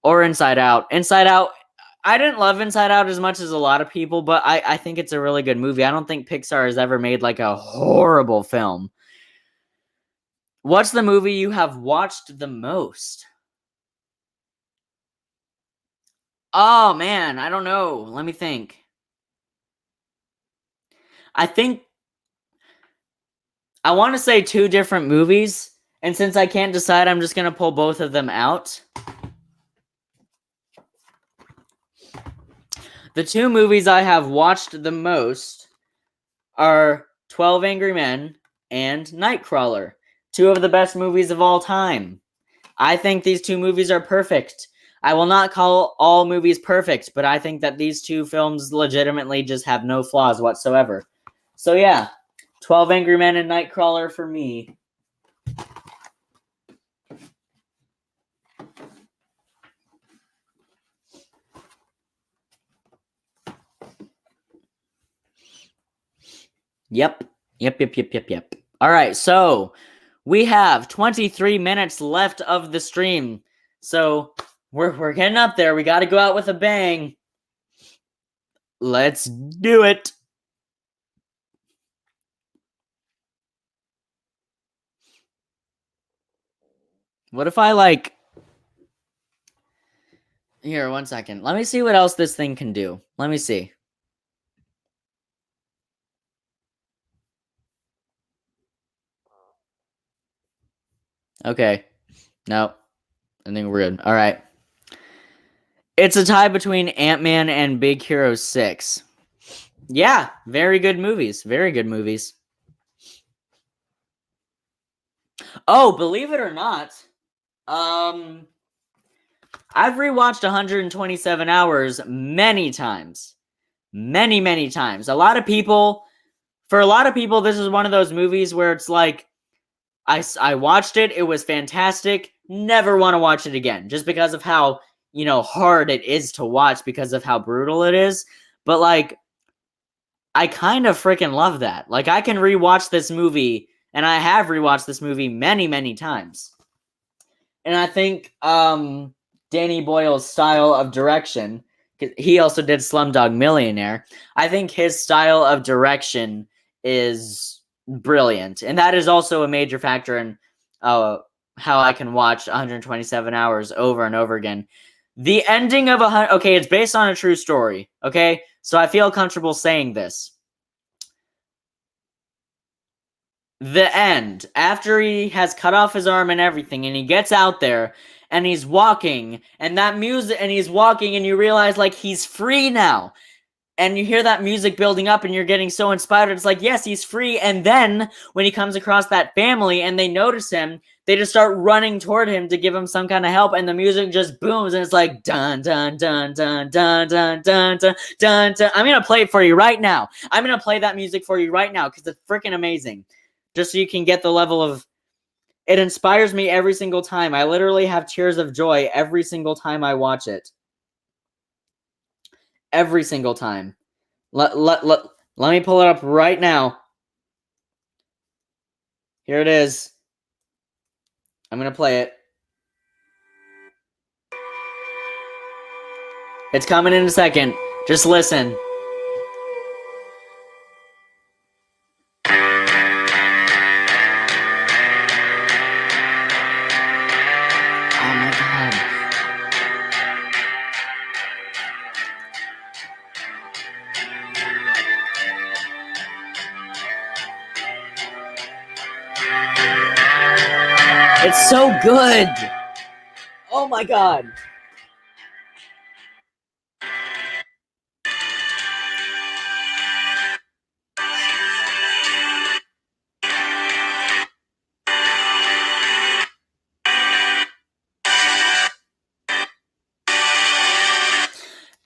A: Or Inside Out. Inside Out, I didn't love Inside Out as much as a lot of people, but I think it's a really good movie. I don't think Pixar has ever made, like, a horrible film. What's the movie you have watched the most? Oh, man, I don't know. Let me think. I want to say two different movies, and since I can't decide, I'm just going to pull both of them out. The two movies I have watched the most are 12 Angry Men and Nightcrawler. Two of the best movies of all time. I think these two movies are perfect. I will not call all movies perfect, but I think that these two films legitimately just have no flaws whatsoever. So yeah, 12 Angry Men and Nightcrawler for me. Yep. All right, so we have 23 minutes left of the stream. So we're getting up there. We got to go out with a bang. Let's do it. What if I, like... Here, 1 second. Let me see what else this thing can do. Let me see. Okay. No. I think we're good. All right. It's a tie between Ant-Man and Big Hero 6. Yeah, very good movies. Very good movies. Oh, believe it or not, I've rewatched 127 Hours many times. Many times. For a lot of people, this is one of those movies where it's like, I watched it, it was fantastic, never want to watch it again, just because of how, hard it is to watch because of how brutal it is. But, like, I kind of freaking love that. Like, I can rewatch this movie, and I have rewatched this movie many times. And I think Danny Boyle's style of direction, he also did Slumdog Millionaire, I think his style of direction is brilliant. And that is also a major factor in how I can watch 127 Hours over and over again. The ending of okay, it's based on a true story, okay? So I feel comfortable saying this. The end, after he has cut off his arm and everything, and he gets out there, and he's walking, and that music, and he's walking, and you realize, like, he's free now. and you hear that music building up and you're getting so inspired. It's like, yes, he's free. And then when he comes across that family and they notice him, they just start running toward him to give him some kind of help, and the music just booms, and it's like dun dun dun dun dun dun dun dun dun dun. I'm gonna play it for you right now. I'm gonna play that music for you right now because it's freaking amazing. Just so you can get the level of. It inspires me every single time. I literally have tears of joy every single time I watch it. Every single time. Let me pull it up right now. Here it is. I'm gonna play it. It's coming in a second. Just listen. Oh my god. It's so good. Oh my god.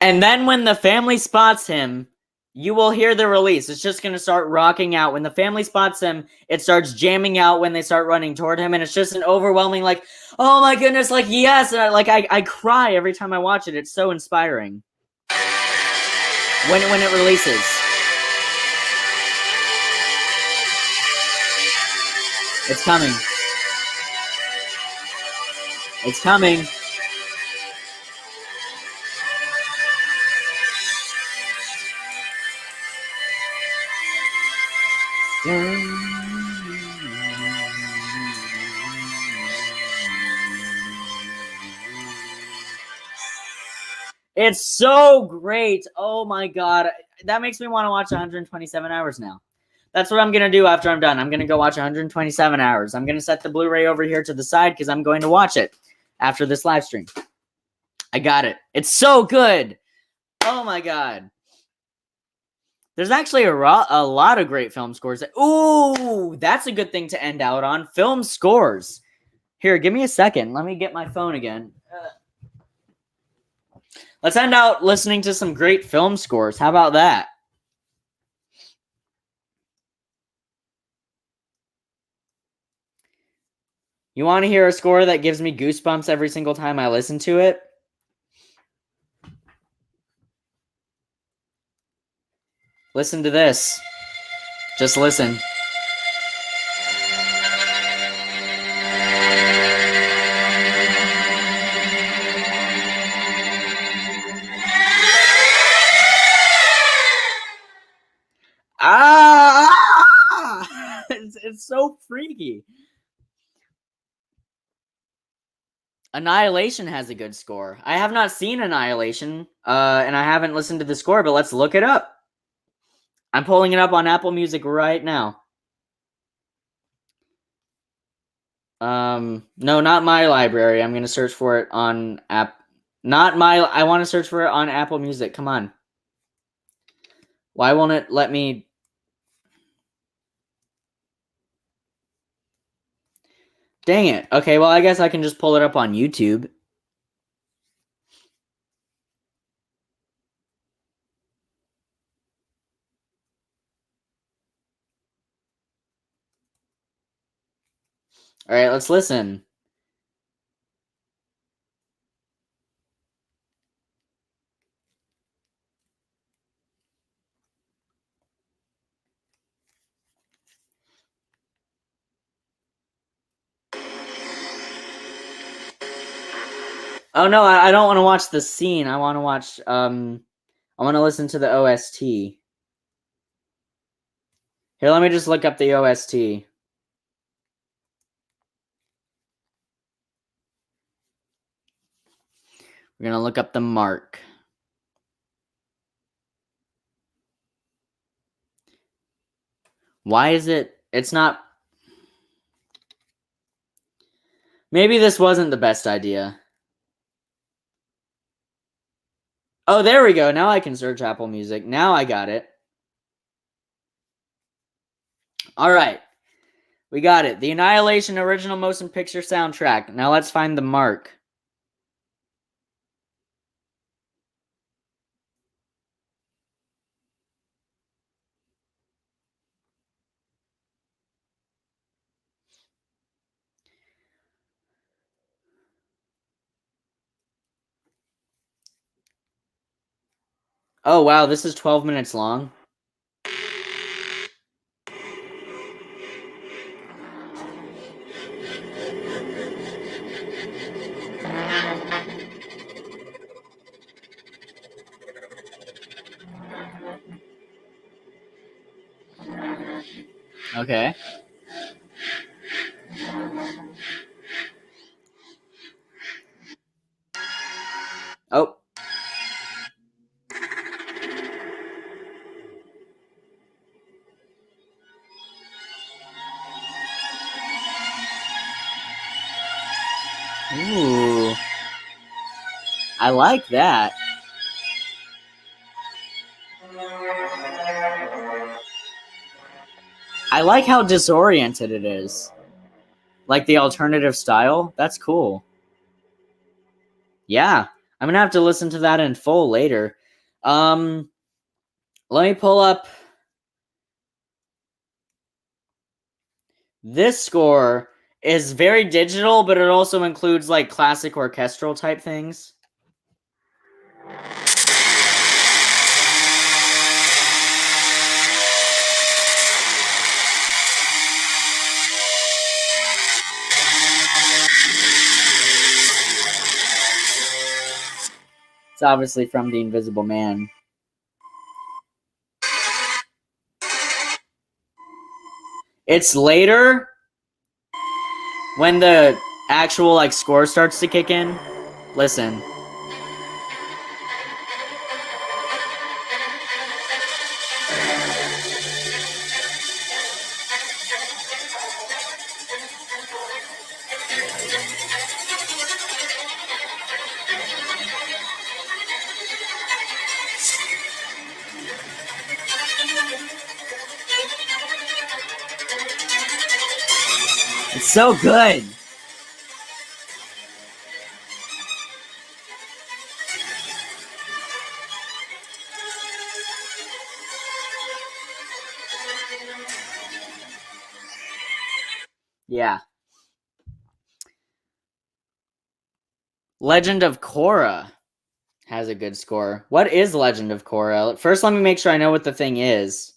A: And then when the family spots him, you will hear the release. It's just going to start rocking out. When the family spots him, it starts jamming out when they start running toward him. And it's just an overwhelming, like, oh my goodness, like, yes. And I cry every time I watch it. It's so inspiring. When it releases. It's coming. It's coming. It's so great. Oh my god. That makes me want to watch 127 hours now. That's what I'm going to do after I'm done. I'm going to go watch 127 hours. I'm going to set the Blu-ray over here to the side because I'm going to watch it after this live stream. I got it. It's so good. Oh my god. There's actually a lot of great film scores. Ooh, that's a good thing to end out on. Film scores. Here, give me a second. Let me get my phone again. Let's end out listening to some great film scores. How about that? You want to hear a score that gives me goosebumps every single time I listen to it? Listen to this. Just listen. It's so freaky. Annihilation has a good score. I have not seen Annihilation, and I haven't listened to the score, but let's look it up. I'm pulling it up on Apple Music right now. No, not my library. I'm gonna search for it on I want to search for it on Apple Music. Come on. Why won't it let me? Dang it. Okay, well, I guess I can just pull it up on YouTube. All right, let's listen. Oh no, I don't want to watch the scene. I want to watch I want to listen to the OST. Here, let me just look up the OST. We're going to look up the mark. Why is it? It's not. Maybe this wasn't the best idea. Oh, there we go. Now I can search Apple Music. Now I got it. All right. We got it. The Annihilation Original Motion Picture Soundtrack. Now let's find the mark. Oh, wow. This is 12 minutes long. Okay. Oh. Ooh. I like that. I like how disoriented it is. Like the alternative style. That's cool. Yeah. I'm gonna have to listen to that in full later. Let me pull up this score. Is very digital, but it also includes like classic orchestral type things. It's obviously from The Invisible Man. It's later when the actual like score starts to kick in. Listen. It's so good. Yeah. Legend of Korra has a good score. What is Legend of Korra? First, let me make sure I know what the thing is.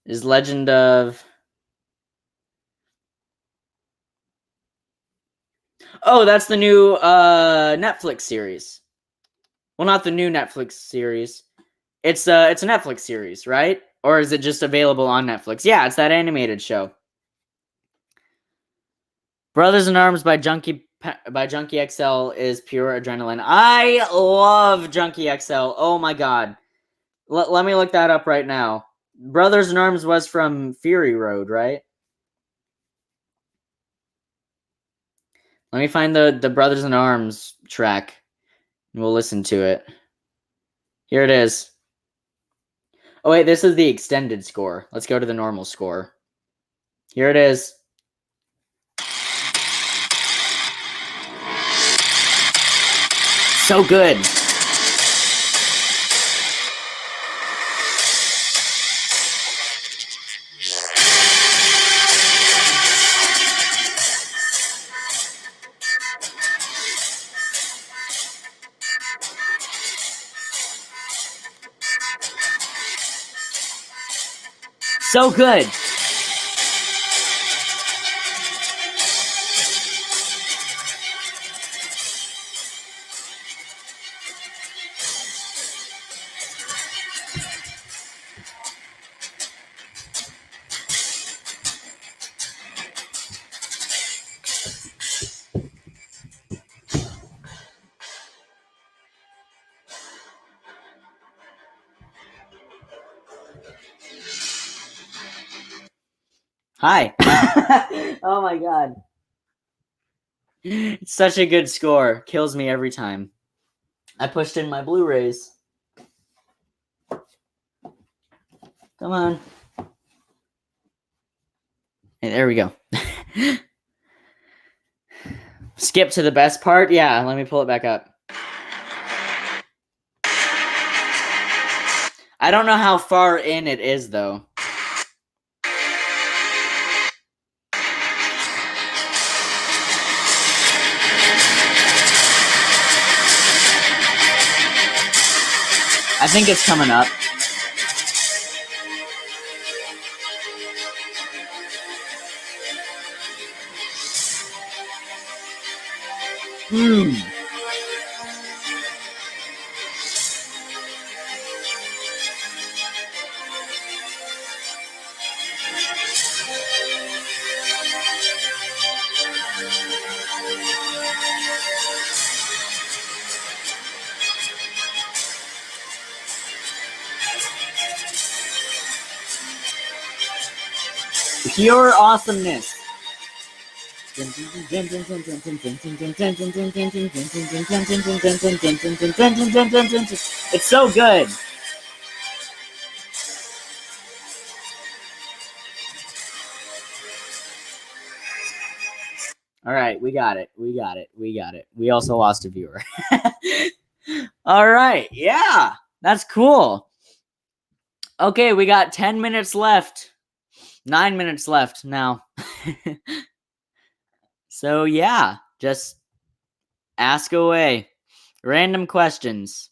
A: Is Legend of... Oh, that's the new Netflix series. Well, not the new Netflix series. It's a Netflix series, right? Or is it just available on Netflix? Yeah, it's that animated show. Brothers in Arms by Junkie XL is pure adrenaline. I love Junkie XL. Oh my god. Let me look that up right now. Brothers in Arms was from Fury Road, right? Let me find the Brothers in Arms track, and we'll listen to it. Here it is. Oh wait, this is the extended score. Let's go to the normal score. Here it is. So good. So good. Hi. Oh my god. It's such a good score. Kills me every time. I pushed in my Blu-rays. Come on. Hey, there we go. Skip to the best part? Yeah, let me pull it back up. I don't know how far in it is, though. I think it's coming up. Pure awesomeness. It's so good. All right, we got it. We got it. We got it. We also lost a viewer. All right. Yeah, that's cool. Okay, we got 10 minutes left. 9 minutes left now. So, yeah, just ask away. Random questions.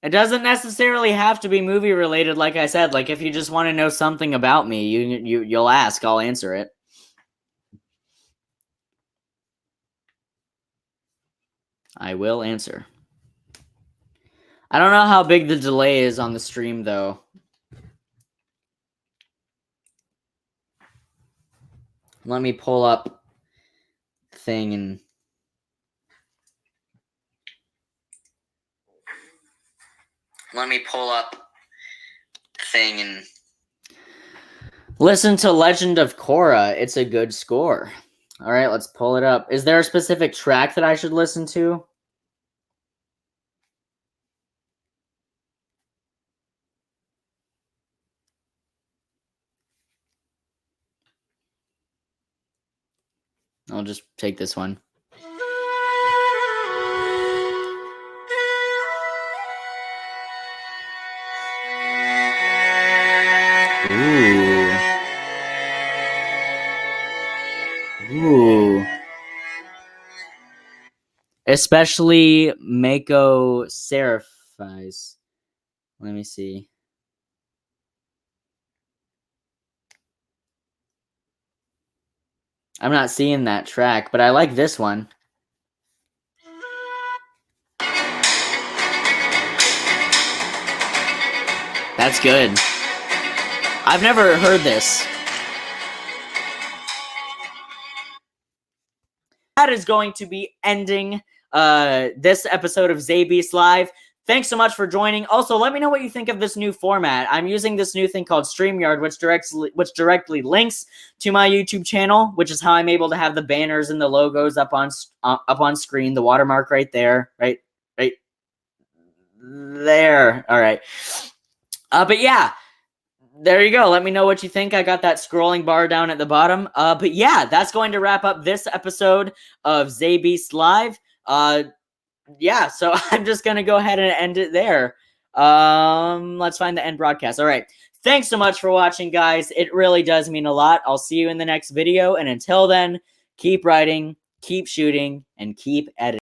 A: It doesn't necessarily have to be movie related, like I said. Like, if you just want to know something about me, you'll ask. I'll answer it. I will answer. I don't know how big the delay is on the stream, though. Let me pull up thing and... Let me pull up thing and... Listen to Legend of Korra. It's a good score. All right, let's pull it up. Is there a specific track that I should listen to? I'll just take this one. Ooh. Ooh. Especially Mako Seraphize. Let me see. I'm not seeing that track, but I like this one. That's good. I've never heard this. That is going to be ending this episode of Xaybeast Live. Thanks so much for joining. Also, let me know what you think of this new format. I'm using this new thing called StreamYard, which directly links to my YouTube channel, which is how I'm able to have the banners and the logos up on screen. The watermark right there, right there. All right. But yeah, there you go. Let me know what you think. I got that scrolling bar down at the bottom. But yeah, that's going to wrap up this episode of Xaybeast Live. Yeah, so I'm just going to go ahead and end it there. Let's find the end broadcast. All right. Thanks so much for watching, guys. It really does mean a lot. I'll see you in the next video. And until then, keep writing, keep shooting, and keep editing.